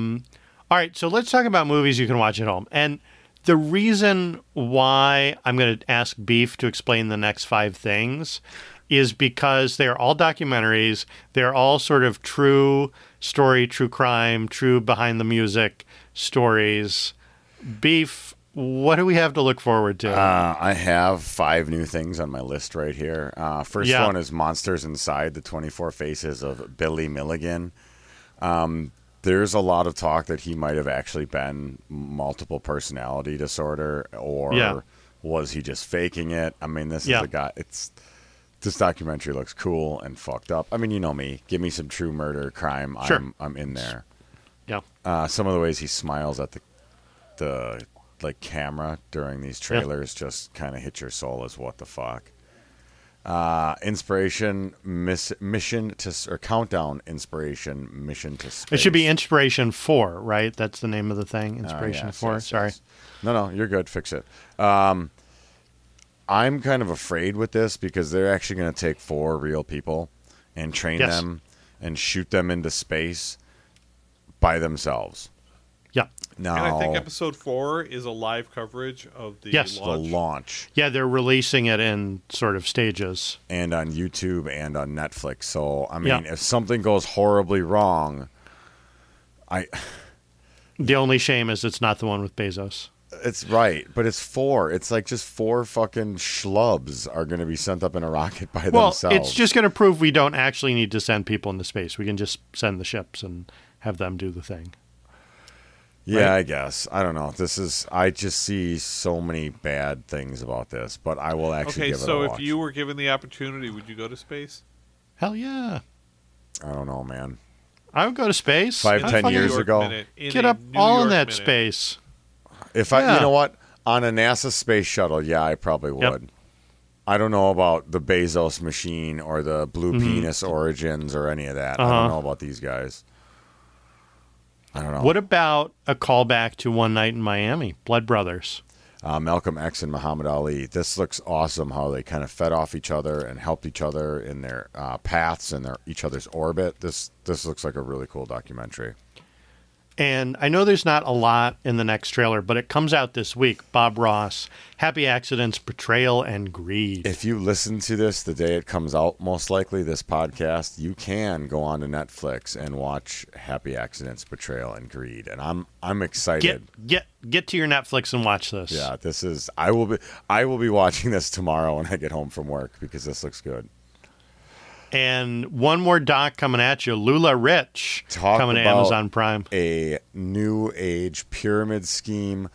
right, so let's talk about movies you can watch at home. And the reason why I'm going to ask Beef to explain the next 5 things is because they're all documentaries. They're all sort of true story, true crime, true behind-the-music stories. Beef, what do we have to look forward to? I have 5 new things on my list right here. First one is Monsters Inside, the 24 Faces of Billy Milligan. There's a lot of talk that he might have actually been multiple personality disorder, or was he just faking it? I mean, this is a guy. This documentary looks cool and fucked up. I mean, you know me. Give me some true murder, crime. Sure. I'm in there. Yeah. Some of the ways he smiles at the camera during these trailers just kind of hit your soul as what the fuck. Inspiration mission to or countdown inspiration mission to space. It should be Inspiration 4, right? That's the name of the thing. Inspiration 4. Yes. Sorry. No, you're good. Fix it. I'm kind of afraid with this because they're actually going to take 4 real people and train them and shoot them into space by themselves. Yeah. Now, and I think episode 4 is a live coverage of the launch. The launch. Yeah, they're releasing it in sort of stages. And on YouTube and on Netflix. So, I mean, if something goes horribly wrong, The only shame is it's not the one with Bezos. It's right, but it's 4. It's like just 4 fucking schlubs are going to be sent up in a rocket by themselves. Well, it's just going to prove we don't actually need to send people into space. We can just send the ships and have them do the thing. Yeah, right? I guess. I don't know. I just see so many bad things about this, but I will actually give it a watch. Okay, so if you were given the opportunity, would you go to space? Hell yeah. I don't know, man. I would go to space. 5-10 years ago. Get up all in that space. If you know what? On a NASA space shuttle, yeah, I probably would. Yep. I don't know about the Bezos machine or the Blue Penis Origins or any of that. I don't know about these guys. I don't know. What about a callback to One Night in Miami? Blood Brothers. Malcolm X and Muhammad Ali. This looks awesome how they kind of fed off each other and helped each other in their paths and each other's orbit. This looks like a really cool documentary. And I know there's not a lot in the next trailer, but it comes out this week. Bob Ross, Happy Accidents, Betrayal, and Greed. If you listen to this the day it comes out, most likely, this podcast, you can go on to Netflix and watch Happy Accidents, Betrayal, and Greed. And I'm excited. Get to your Netflix and watch this. Yeah, this is. I will be watching this tomorrow when I get home from work because this looks good. And one more doc coming at you, Lula Rich, coming to Amazon Prime. A new age pyramid scheme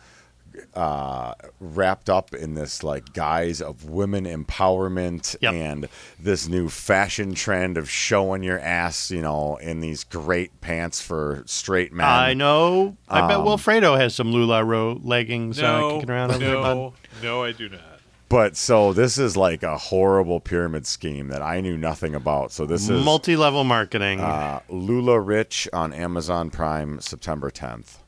wrapped up in this like guise of women empowerment and this new fashion trend of showing your ass, in these great pants for straight men. I know. I bet Wilfredo has some LuLaRoe leggings kicking around. No, I do not. But so this is like a horrible pyramid scheme that I knew nothing about. So this is multi-level marketing. Lula Rich on Amazon Prime, September 10th.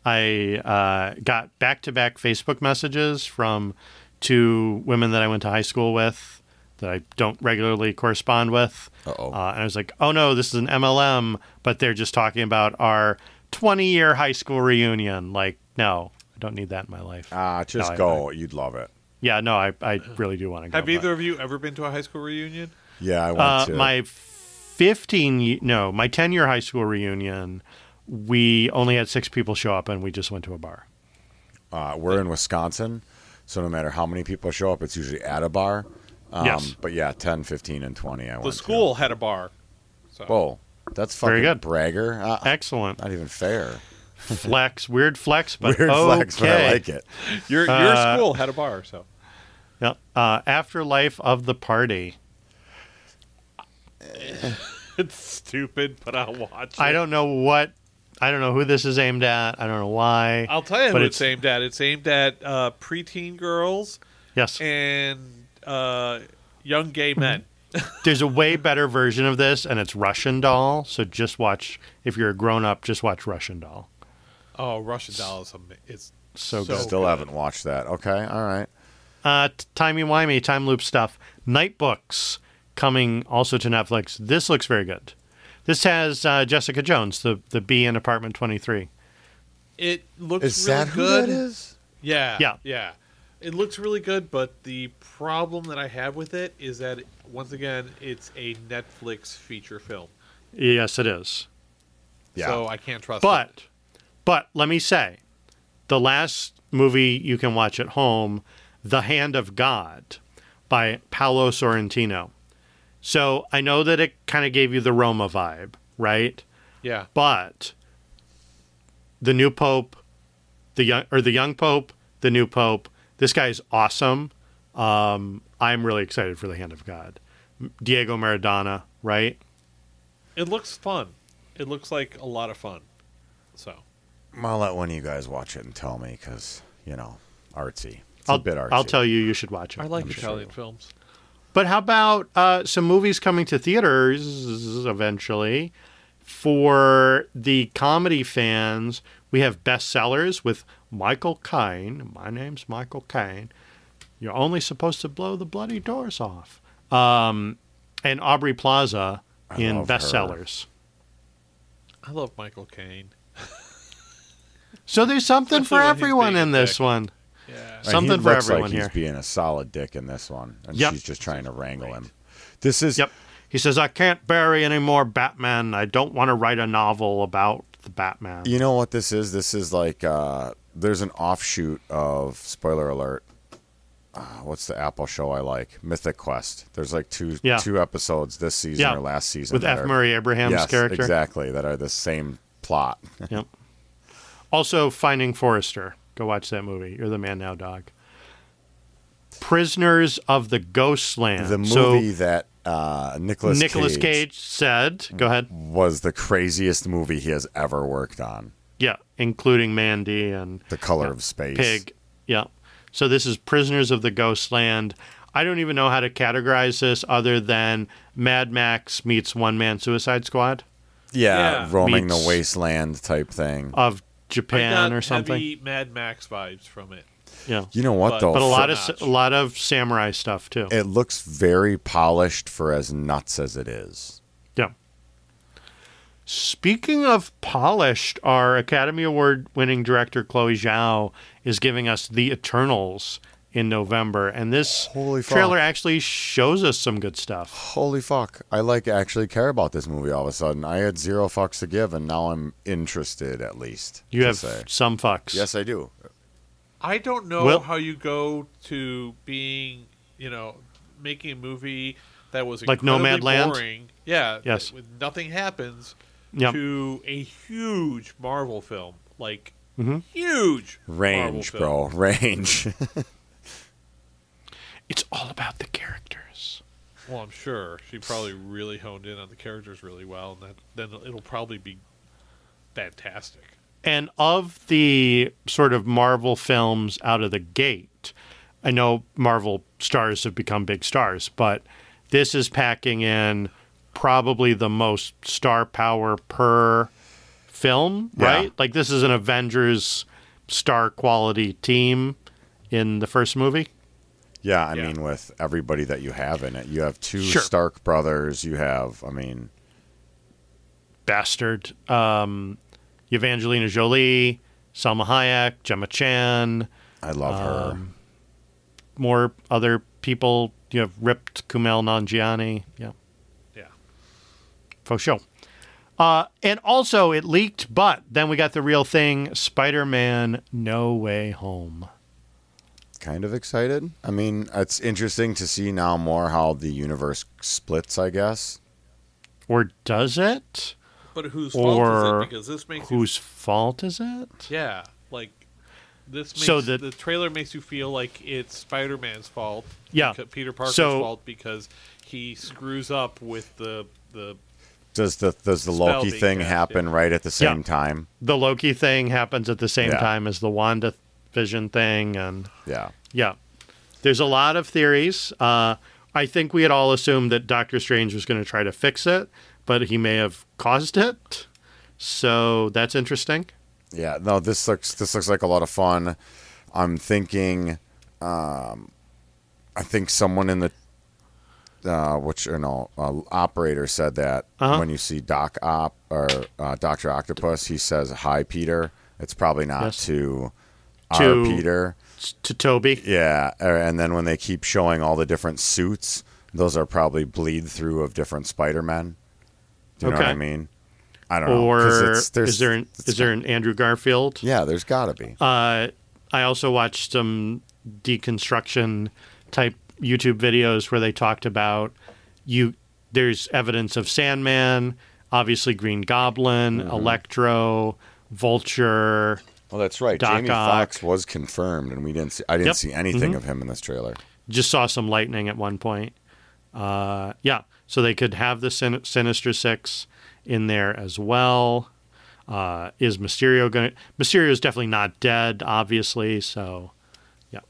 I got back-to-back Facebook messages from 2 women that I went to high school with that I don't regularly correspond with. And I was like, oh no, this is an MLM, but they're just talking about our 20-year high school reunion. Like, no, I don't need that in my life. Just go. You'd love it. Yeah, no, I really do want to go. Have either of you ever been to a high school reunion? Yeah, I want to. My 10-year high school reunion, we only had 6 people show up, and we just went to a bar. We're in Wisconsin, so no matter how many people show up, it's usually at a bar. Yes. But yeah, 10, 15, and 20 The school had a bar. So. Whoa, that's fucking very good. Bragger. Excellent. Not even fair. Weird flex, but weird flex, but I like it. Your school had a bar, so. Yep. Afterlife of the Party. It's stupid, but I'll watch it. I don't know who this is aimed at. I don't know why. I'll tell you who it's aimed at. It's aimed at preteen girls. Yes. And young gay men. There's a way better version of this, and it's Russian Doll. So just watch, if you're a grown-up, just watch Russian Doll. Oh, Russian Doll is so good. Still haven't watched that. Okay, all right. Timey-wimey, time loop stuff. Night Books, coming also to Netflix. This looks very good. This has Jessica Jones, the bee in Apartment 23. It looks is really that good. Who that is? Yeah. It looks really good, but the problem that I have with it is that, once again, it's a Netflix feature film. Yes, it is. Yeah. So I can't trust it. But let me say, the last movie you can watch at home, The Hand of God, by Paolo Sorrentino. So I know that it kind of gave you the Roma vibe, right? Yeah. But the new Pope, the young Pope, the new Pope, this guy's awesome. I'm really excited for The Hand of God. Diego Maradona, right? It looks fun. It looks like a lot of fun. So I'll let one of you guys watch it and tell me, because, artsy. It's a bit artsy. I'll tell you should watch it. I like Italian films. But how about some movies coming to theaters eventually? For the comedy fans, we have Bestsellers with Michael Caine. My name's Michael Caine. You're only supposed to blow the bloody doors off. And Aubrey Plaza in Bestsellers. I love Michael Caine. So there's something for everyone in this one. Yeah. Something for everyone here. He's being a solid dick in this one, and she's just trying to wrangle him. This is. Yep. He says, "I can't bury any more Batman. I don't want to write a novel about the Batman." You know what this is? This is like there's an offshoot of, spoiler alert. What's the Apple show I like? Mythic Quest. There's like two episodes this season or last season with F. Murray Abraham's character. Exactly, that are the same plot. Yep. Also, Finding Forrester. Go watch that movie. You're the man now, dog. Prisoners of the Ghostland. The movie that Nicolas Cage said, go ahead, was the craziest movie he has ever worked on. Yeah, including Mandy and The Color of Space. Pig. Yeah. So this is Prisoners of the Ghostland. I don't even know how to categorize this other than Mad Max meets One Man Suicide Squad. Yeah. Roaming the wasteland type thing. Of Japan or something. Heavy Mad Max vibes from it. Yeah. You know what, though? But a lot of samurai stuff, too. It looks very polished for as nuts as it is. Yeah. Speaking of polished, our Academy Award-winning director, Chloe Zhao, is giving us The Eternals in November. And this trailer actually shows us some good stuff. Holy fuck. I actually care about this movie all of a sudden. I had zero fucks to give, and now I'm interested, at least. You have some fucks. Yes, I do. I don't know how you go to being, making a movie that was like incredibly Nomadland? boring. Yeah. Yes. Nothing happens to a huge Marvel film. Like, huge range, Marvel film. Bro. Range. It's all about the characters. Well, I'm sure she probably really honed in on the characters really well, and then it'll probably be fantastic. And of the sort of Marvel films out of the gate, I know Marvel stars have become big stars, but this is packing in probably the most star power per film, right? Like this is an Avengers star quality team in the first movie. Yeah, I mean, with everybody that you have in it. You have two Stark brothers. You have, Bastard. You have Angelina Jolie, Salma Hayek, Gemma Chan. I love her. More other people. You have ripped Kumail Nanjiani. Yeah. Yeah. For sure. And also, it leaked, but then we got the real thing, Spider-Man No Way Home. Kind of excited. I mean, it's interesting to see now more how the universe splits, I guess. Or does it? But whose fault is it? Because this makes whose fault is it? Yeah, like this makes the trailer makes you feel like it's Spider-Man's fault. Yeah, Peter Parker's fault because he screws up with the. Does the Loki thing happen right at the same time? The Loki thing happens at the same time as the WandaVision thing, and yeah. There's a lot of theories. I think we had all assumed that Doctor Strange was going to try to fix it, but he may have caused it. So that's interesting. Yeah, no, this looks like a lot of fun. I'm thinking, I think someone in the operator said that when you see Dr. Octopus, he says, "Hi, Peter." It's probably not to our Peter. To Toby. Yeah, and then when they keep showing all the different suits, those are probably bleed through of different Spider-Men. Do you know what I mean? I don't know. Or is there an Andrew Garfield? Yeah, there's got to be. I also watched some deconstruction type YouTube videos where they talked about there's evidence of Sandman, obviously Green Goblin, Electro, Vulture. Well, that's right. Jamie Foxx was confirmed, and I didn't see anything of him in this trailer. Just saw some lightning at one point. So they could have the Sinister Six in there as well. Is Mysterio going to... Mysterio's definitely not dead, obviously, so, yeah.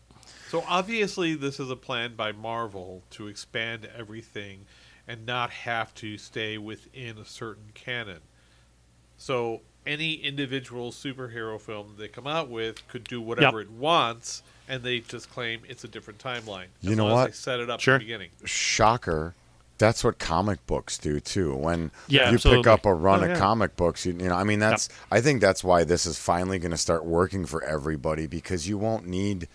So obviously this is a plan by Marvel to expand everything and not have to stay within a certain canon. So any individual superhero film that they come out with could do whatever it wants, and they just claim it's a different timeline. You know what? They set it up at the beginning. Shocker. That's what comic books do too. When you absolutely. pick up a run of comic books, you know, I mean, I think that's why this is finally going to start working for everybody, because you won't need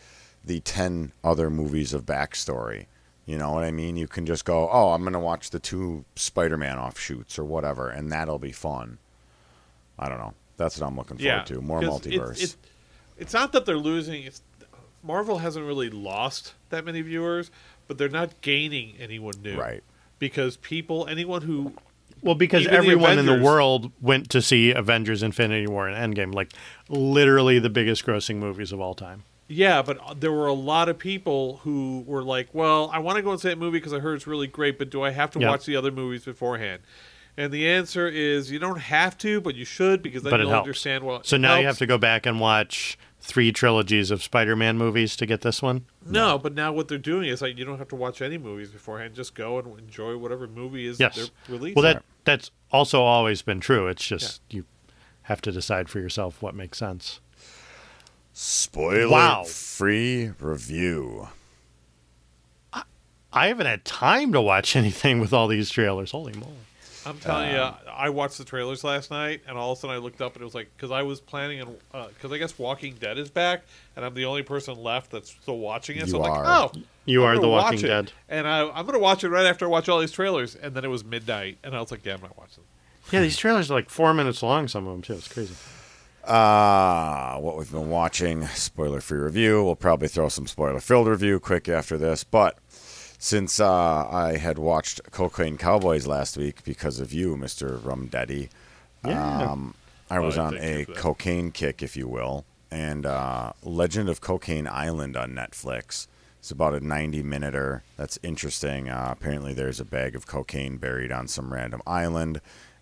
the 10 other movies of backstory. You know what I mean? You can just go, oh, I'm going to watch the 2 Spider-Man offshoots or whatever, and that'll be fun. I don't know. That's what I'm looking forward to. More multiverse. It's not that they're losing. Marvel hasn't really lost that many viewers, but they're not gaining anyone new. Right. Because anyone who... Well, because everyone in the world went to see Avengers Infinity War and Endgame, like literally the biggest grossing movies of all time. Yeah, but there were a lot of people who were like, well, I want to go and see that movie because I heard it's really great, but do I have to watch the other movies beforehand? And the answer is you don't have to, but you should, because then you'll understand what. So now you have to go back and watch 3 trilogies of Spider-Man movies to get this one? No, but now what they're doing is like you don't have to watch any movies beforehand. Just go and enjoy whatever movie is they're releasing. Well, that's also always been true. It's just you have to decide for yourself what makes sense. Spoiler-free review. I haven't had time to watch anything with all these trailers. Holy moly. I'm telling you, I watched the trailers last night, and all of a sudden I looked up, and it was like, because I was planning on, because I guess Walking Dead is back, and I'm the only person left that's still watching it. So I'm like, oh, you are the Walking Dead. And I'm going to watch it right after I watch all these trailers. And then it was midnight, and I was like, yeah, I'm not watching them. Yeah, these trailers are like 4 minutes long, some of them, too. It's crazy. What we've been watching, spoiler-free review. We'll probably throw some spoiler-filled review quick after this, but since I had watched Cocaine Cowboys last week because of you, Mr. Rum Daddy, I was on a cocaine kick, if you will, and Legend of Cocaine Island on Netflix. It's about a 90-minuter. That's interesting. Apparently there's a bag of cocaine buried on some random island,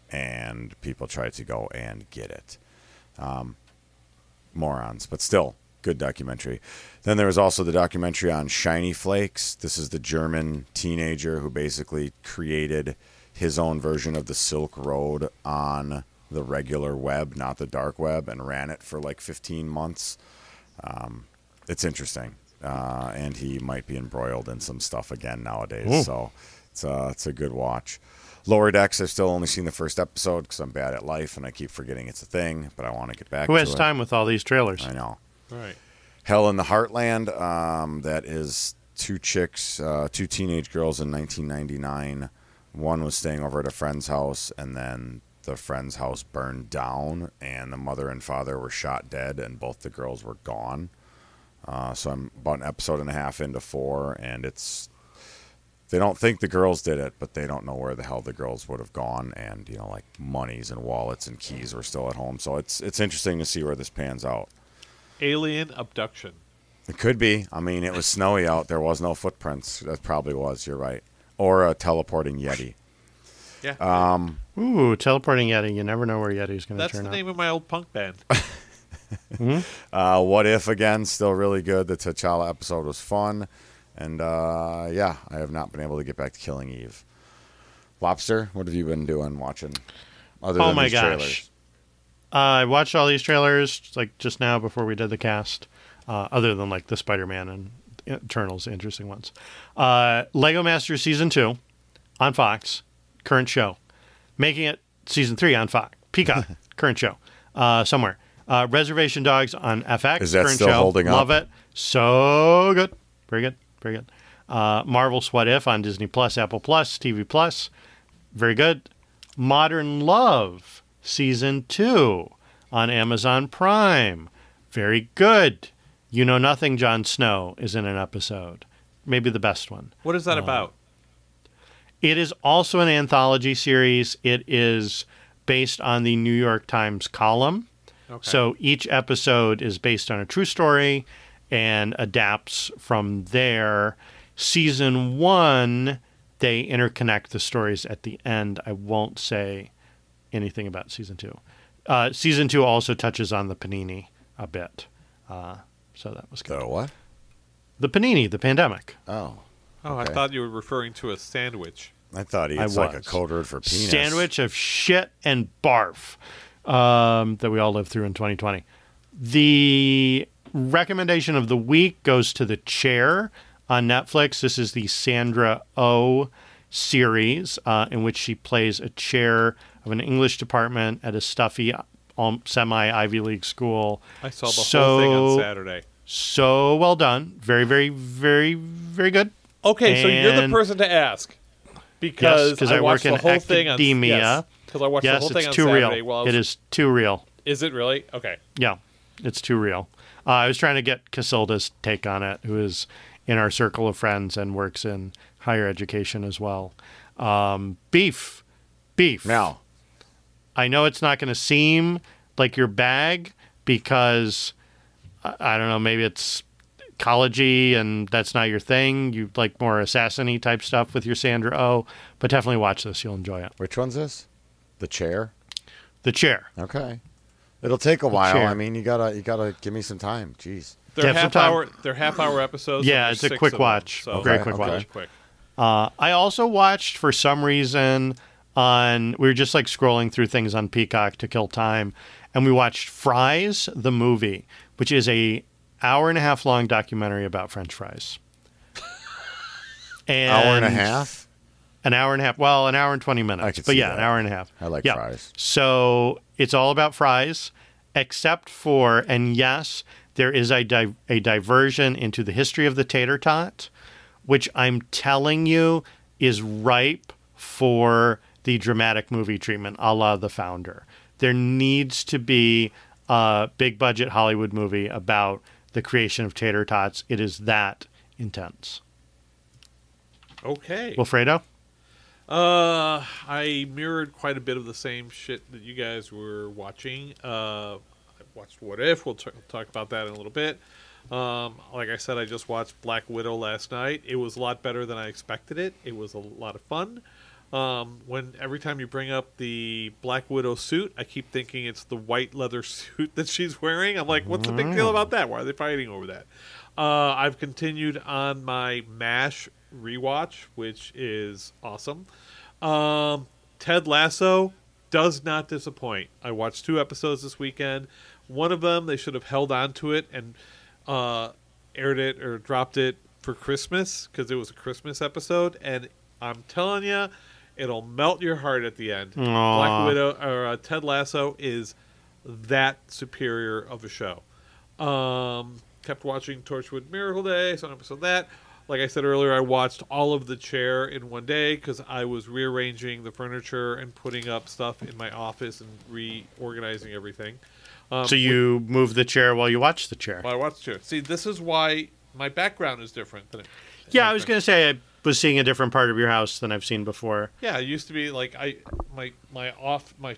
and people try to go and get it. Morons, but still, good documentary. Then there was also the documentary on Shiny Flakes. This is the German teenager who basically created his own version of the Silk Road on the regular web, not the dark web, and ran it for like 15 months. It's interesting. And he might be embroiled in some stuff again nowadays. Ooh. So it's a good watch. Lower Decks, I've still only seen the first episode because I'm bad at life and I keep forgetting it's a thing, but I want to get back to it. Who has time with all these trailers? I know. Right. Hell in the Heartland, that is 2 chicks, 2 teenage girls in 1999. One was staying over at a friend's house, and then the friend's house burned down, and the mother and father were shot dead, and both the girls were gone. So I'm about an episode and a half into 4, and they don't think the girls did it, but they don't know where the hell the girls would have gone, and like monies and wallets and keys were still at home. So it's interesting to see where this pans out. Alien abduction. It could be. I mean, it was snowy out. There was no footprints. That probably was. You're right. Or a teleporting Yeti. Yeah. Ooh, teleporting Yeti. You never know where Yeti's going to turn up. That's the name of my old punk band. Mm-hmm. What If, again, still really good. The T'Challa episode was fun. And, I have not been able to get back to Killing Eve. Lobster, what have you been doing, watching? Other than these trailers? I watched all these trailers like just now before we did the cast, other than like the Spider-Man and Eternals, interesting ones. Lego Masters Season 2 on Fox, current show. Making It Season 3 on Fox. Peacock, current show. Somewhere. Reservation Dogs on FX, is that current still show. Holding up? Love it. So good. Very good. Very good. Marvel's What If on Disney Plus, Apple Plus, TV Plus. Very good. Modern Love Season 2 on Amazon Prime. Very good. You Know Nothing, Jon Snow is in an episode. Maybe the best one. What is that about? It is also an anthology series. It is based on the New York Times column. Okay. So each episode is based on a true story and adapts from there. Season 1, they interconnect the stories at the end. I won't say anything about Season 2. Season 2 also touches on the Panini a bit. So that was good. The what? The panini, the pandemic. Oh. Oh, Okay. I thought you were referring to a sandwich. I thought it's like a code word for penis. Sandwich of shit and barf that we all lived through in 2020. The recommendation of the week goes to The Chair on Netflix. This is the Sandra Oh series in which she plays a chair of an English department at a stuffy semi-Ivy League school. I saw the whole thing on Saturday. So well done. Very, very, very, very good. Okay, so you're the person to ask. Because I watched work in the whole thing on academia. Because I watched the whole thing on too Saturday. real. It is too real. Is it really? Okay. Yeah, it's too real. I was trying to get Casilda's take on it, who is in our circle of friends and works in higher education as well. Beef. Now, I know it's not going to seem like your bag because, I don't know, maybe it's college-y and that's not your thing. You like more assassin-y type stuff with your Sandra Oh, but definitely watch this. You'll enjoy it. which one's this? The Chair? The Chair. Okay. It'll take a while. Chair. I mean, you gotta give me some time. Jeez. They're half-hour episodes. Yeah, and it's a there's quick 6 of them, watch. so Very quick watch. Quick. I also watched, for some reason, we were just like scrolling through things on Peacock to kill time, and we watched Fries, the movie, which is a hour-and-a-half long documentary about French fries. Hour and a half? An hour and a half. Well, an hour and 20 minutes. I could but see yeah, that. an hour and a half. I like fries. So it's all about fries, except for, and yes, there is a diversion into the history of the tater tot, which I'm telling you is ripe for the dramatic movie treatment, a la The Founder. There needs to be a big budget Hollywood movie about the creation of tater tots. It is that intense. Okay. Wilfredo? I mirrored quite a bit of the same shit that you guys were watching. I watched What If. We'll talk about that in a little bit. Like I said, I just watched Black Widow last night. It was a lot better than I expected it. It was a lot of fun. Every time you bring up the Black Widow suit, I keep thinking it's the white leather suit that she's wearing. I'm like, what's the big deal about that? Why are they fighting over that? I've continued on my MASH rewatch, which is awesome. Ted Lasso does not disappoint. I watched 2 episodes this weekend. One of them, they should have held on to it and aired it or dropped it for Christmas because it was a Christmas episode. And I'm telling you, it'll melt your heart at the end. Aww. Black Widow or Ted Lasso is that superior of a show. Kept watching Torchwood Miracle Day, so an episode of that. Like I said earlier, I watched all of The Chair in one day because I was rearranging the furniture and putting up stuff in my office and reorganizing everything. So you move the chair while you watch The Chair. While I watch The Chair. See, this is why my background is different than it. Yeah, I was going to say I was seeing a different part of your house than I've seen before. Yeah, it used to be like my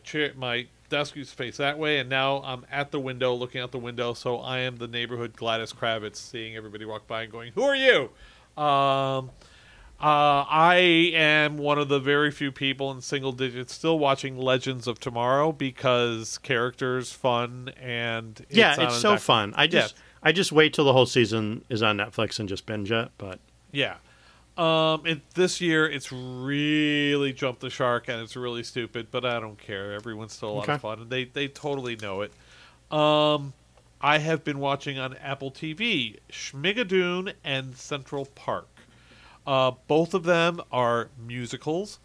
chair, my desk used to face that way, and now I'm at the window, looking out the window, so I am the neighborhood Gladys Kravitz, seeing everybody walk by and going, "Who are you?" I am one of the very few people in single digits still watching Legends of Tomorrow because characters, fun, and it's so fun. I just wait till the whole season is on Netflix and just binge it. But yeah, this year it's really jumped the shark and it's really stupid, but I don't care. Everyone's still a lot of fun, and they totally know it. I have been watching on Apple TV Schmigadoon and Central Park. Both of them are musicals.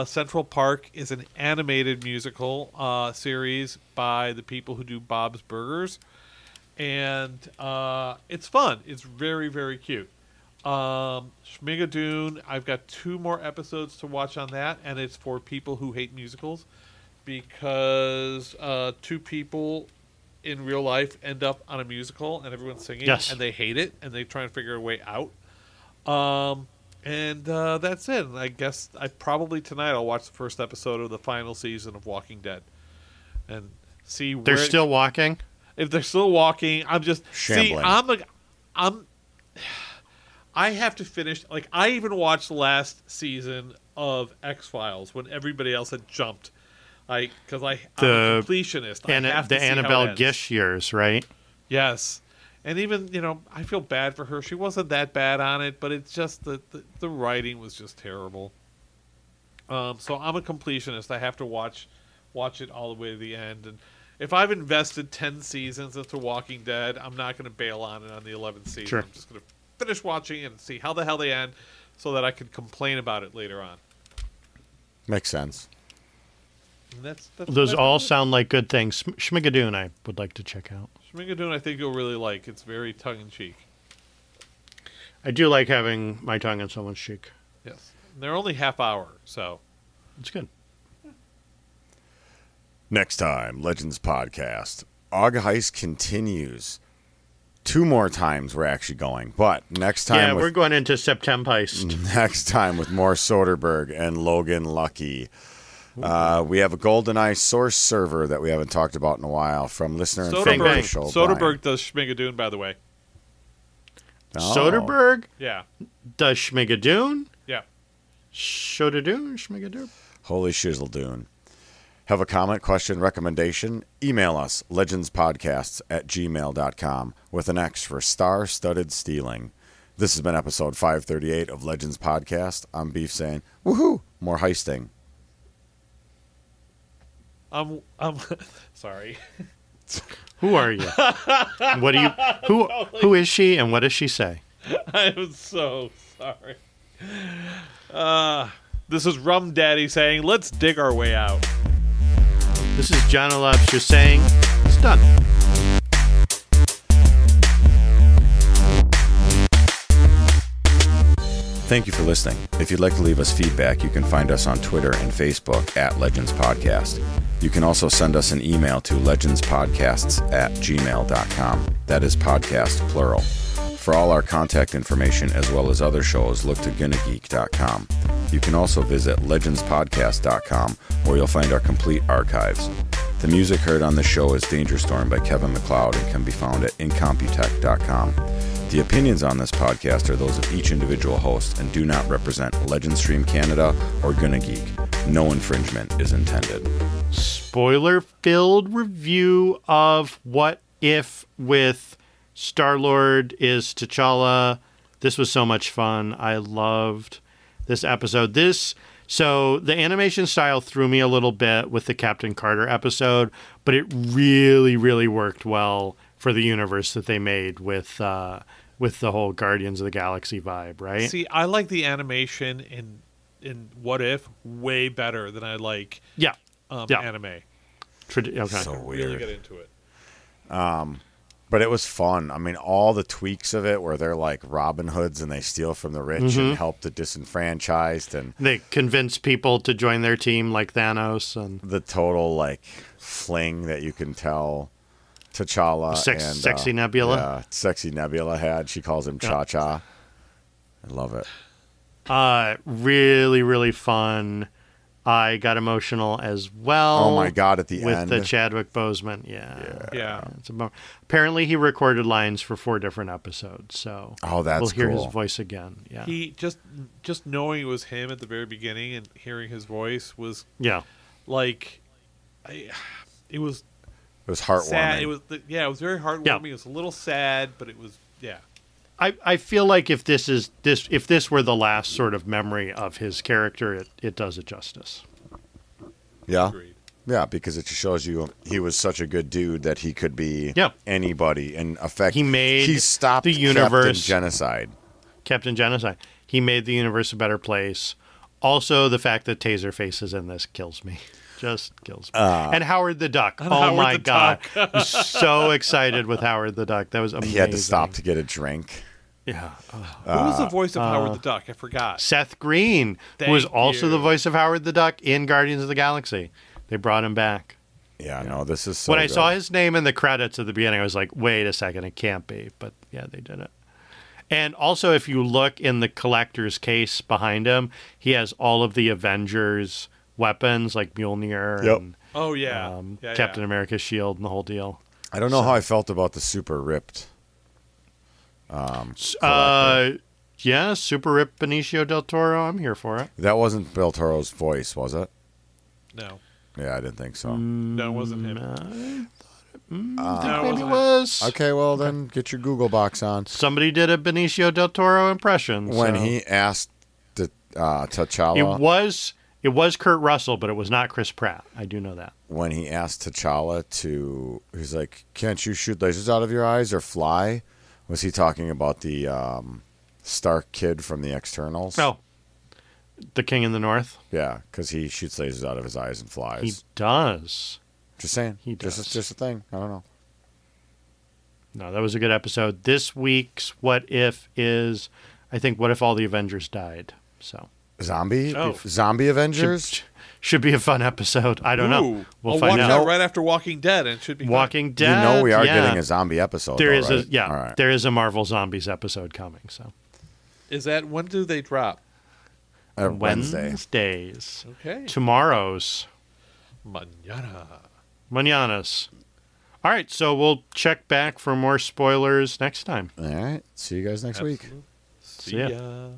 Central Park is an animated musical series by the people who do Bob's Burgers. And it's fun. It's very, very cute. Schmigadoon, I've got 2 more episodes to watch on that, and it's for people who hate musicals because 2 people in real life end up on a musical and everyone's singing and they hate it and they try and figure a way out. And that's it. And I guess tonight I'll watch the first episode of the final season of Walking Dead and see where they're still walking. If they're still walking, I'm just shambling. I have to finish. Like, I even watched the last season of X-Files when everybody else had jumped. Because I'm a completionist. And the Annabelle Gish years, right? Yes. And even, I feel bad for her. She wasn't that bad on it, but it's just the writing was just terrible. So I'm a completionist. I have to watch it all the way to the end. And if I've invested 10 seasons into Walking Dead, I'm not going to bail on it on the 11th season. Sure. I'm just going to finish watching and see how the hell they end so that I can complain about it later on. Makes sense. And those all sound like good things. Schmigadoon I would like to check out. Schmigadoon I think you'll really like. It's very tongue-in-cheek. I do like having my tongue in someone's cheek. Yes. And they're only half hour, so. It's good. Next time, Legends Podcast. Og Heist continues. 2 more times we're actually going. But next time... Yeah, we're going into September Heist. Next time with more Soderbergh and Logan Lucky. We have a GoldenEye source server that we haven't talked about in a while from listener and friend of the show. Soderbergh does Schmigadoon, by the way. Oh. Soderbergh? Yeah. Does Schmigadoon? Yeah. Shodadoon? Schmigadoon? Holy shizzle-doon. Have a comment, question, recommendation? Email us, legendspodcasts@gmail.com with an X for star-studded stealing. This has been episode 538 of Legends Podcast. I'm Beef saying, woohoo, more heisting. I'm sorry. Who are you? What do you? Who is she, and what does she say? I'm so sorry. This is Rum Daddy saying, "Let's dig our way out." This is John O'Lobster saying, "It's done." Thank you for listening. If you'd like to leave us feedback, you can find us on Twitter and Facebook at Legends Podcast. You can also send us an email to legendspodcasts@gmail.com. That is podcast, plural. For all our contact information as well as other shows, look to GonnaGeek.com. You can also visit legendspodcast.com where you'll find our complete archives. The music heard on the show is Danger Storm by Kevin MacLeod and can be found at incomputech.com. The opinions on this podcast are those of each individual host and do not represent Legend Stream Canada or Gonna Geek. No infringement is intended. Spoiler-filled review of What If with Star-Lord is T'Challa. This was so much fun. I loved this episode. So the animation style threw me a little bit with the Captain Carter episode, but it really, really worked well for the universe that they made with the whole Guardians of the Galaxy vibe, right? See, I like the animation in What If way better than I like anime. Okay. So weird. Really get into it. But it was fun. I mean, all the tweaks of it where they're like Robin Hoods and they steal from the rich and help the disenfranchised. And they convince people to join their team like Thanos. And the total like fling that you can tell T'Challa and Sexy Nebula. Yeah, Sexy Nebula had. She calls him Cha-Cha. I love it. Really, really fun. I got emotional as well. Oh my God! At the end with the Chadwick Boseman, yeah. Apparently, he recorded lines for 4 different episodes, so we'll hear his voice again. Yeah, he just knowing it was him at the very beginning and hearing his voice was like, it was heartwarming. Sad. It was very heartwarming. Yeah. It was a little sad, but it was I feel like if this were the last sort of memory of his character, it does it justice. Yeah. Agreed. Yeah, because it just shows you he was such a good dude that he could be anybody. In effect, he stopped the universe Captain Genocide. He made the universe a better place. Also, the fact that Taserface is in this kills me. Just kills me. And Howard the Duck. Oh my God. I was so excited with Howard the Duck. That was amazing. He had to stop to get a drink. Yeah. Who was the voice of Howard the Duck? I forgot. Seth Green, who was also the voice of Howard the Duck in Guardians of the Galaxy. They brought him back. Yeah, no, this is so When I good. saw his name in the credits at the beginning, I was like, wait a second, it can't be. But yeah, they did it. And also, if you look in the collector's case behind him, he has all of the Avengers weapons, like Mjolnir and Captain America's shield and the whole deal. I don't know how I felt about the super ripped. Super ripped Benicio del Toro. I'm here for it. That wasn't Del Toro's voice, was it? No. Yeah, I didn't think so. No, it wasn't him. I thought it I think maybe it was. Okay, well then get your Google box on. Somebody did a Benicio del Toro impression. When he asked T'Challa. It was Kurt Russell, but it was not Chris Pratt. I do know that. When he asked T'Challa he's like, can't you shoot lasers out of your eyes or fly? Was he talking about the Stark kid from the Externals? Oh, the King in the North? Yeah, because he shoots lasers out of his eyes and flies. He does. Just saying. He does. Just a thing. I don't know. No, that was a good episode. This week's What If is, I think, what if all the Avengers died? So Zombie Avengers? Should be a fun episode. I don't know. We'll find watch out. That right after Walking Dead, and it should be Walking Dead. We are getting a zombie episode. There is right? Right. There is a Marvel Zombies episode coming. So, is that when do they drop? Wednesdays. Okay. Tomorrow's. Mañanas. All right, so we'll check back for more spoilers next time. All right. See you guys next week. See ya.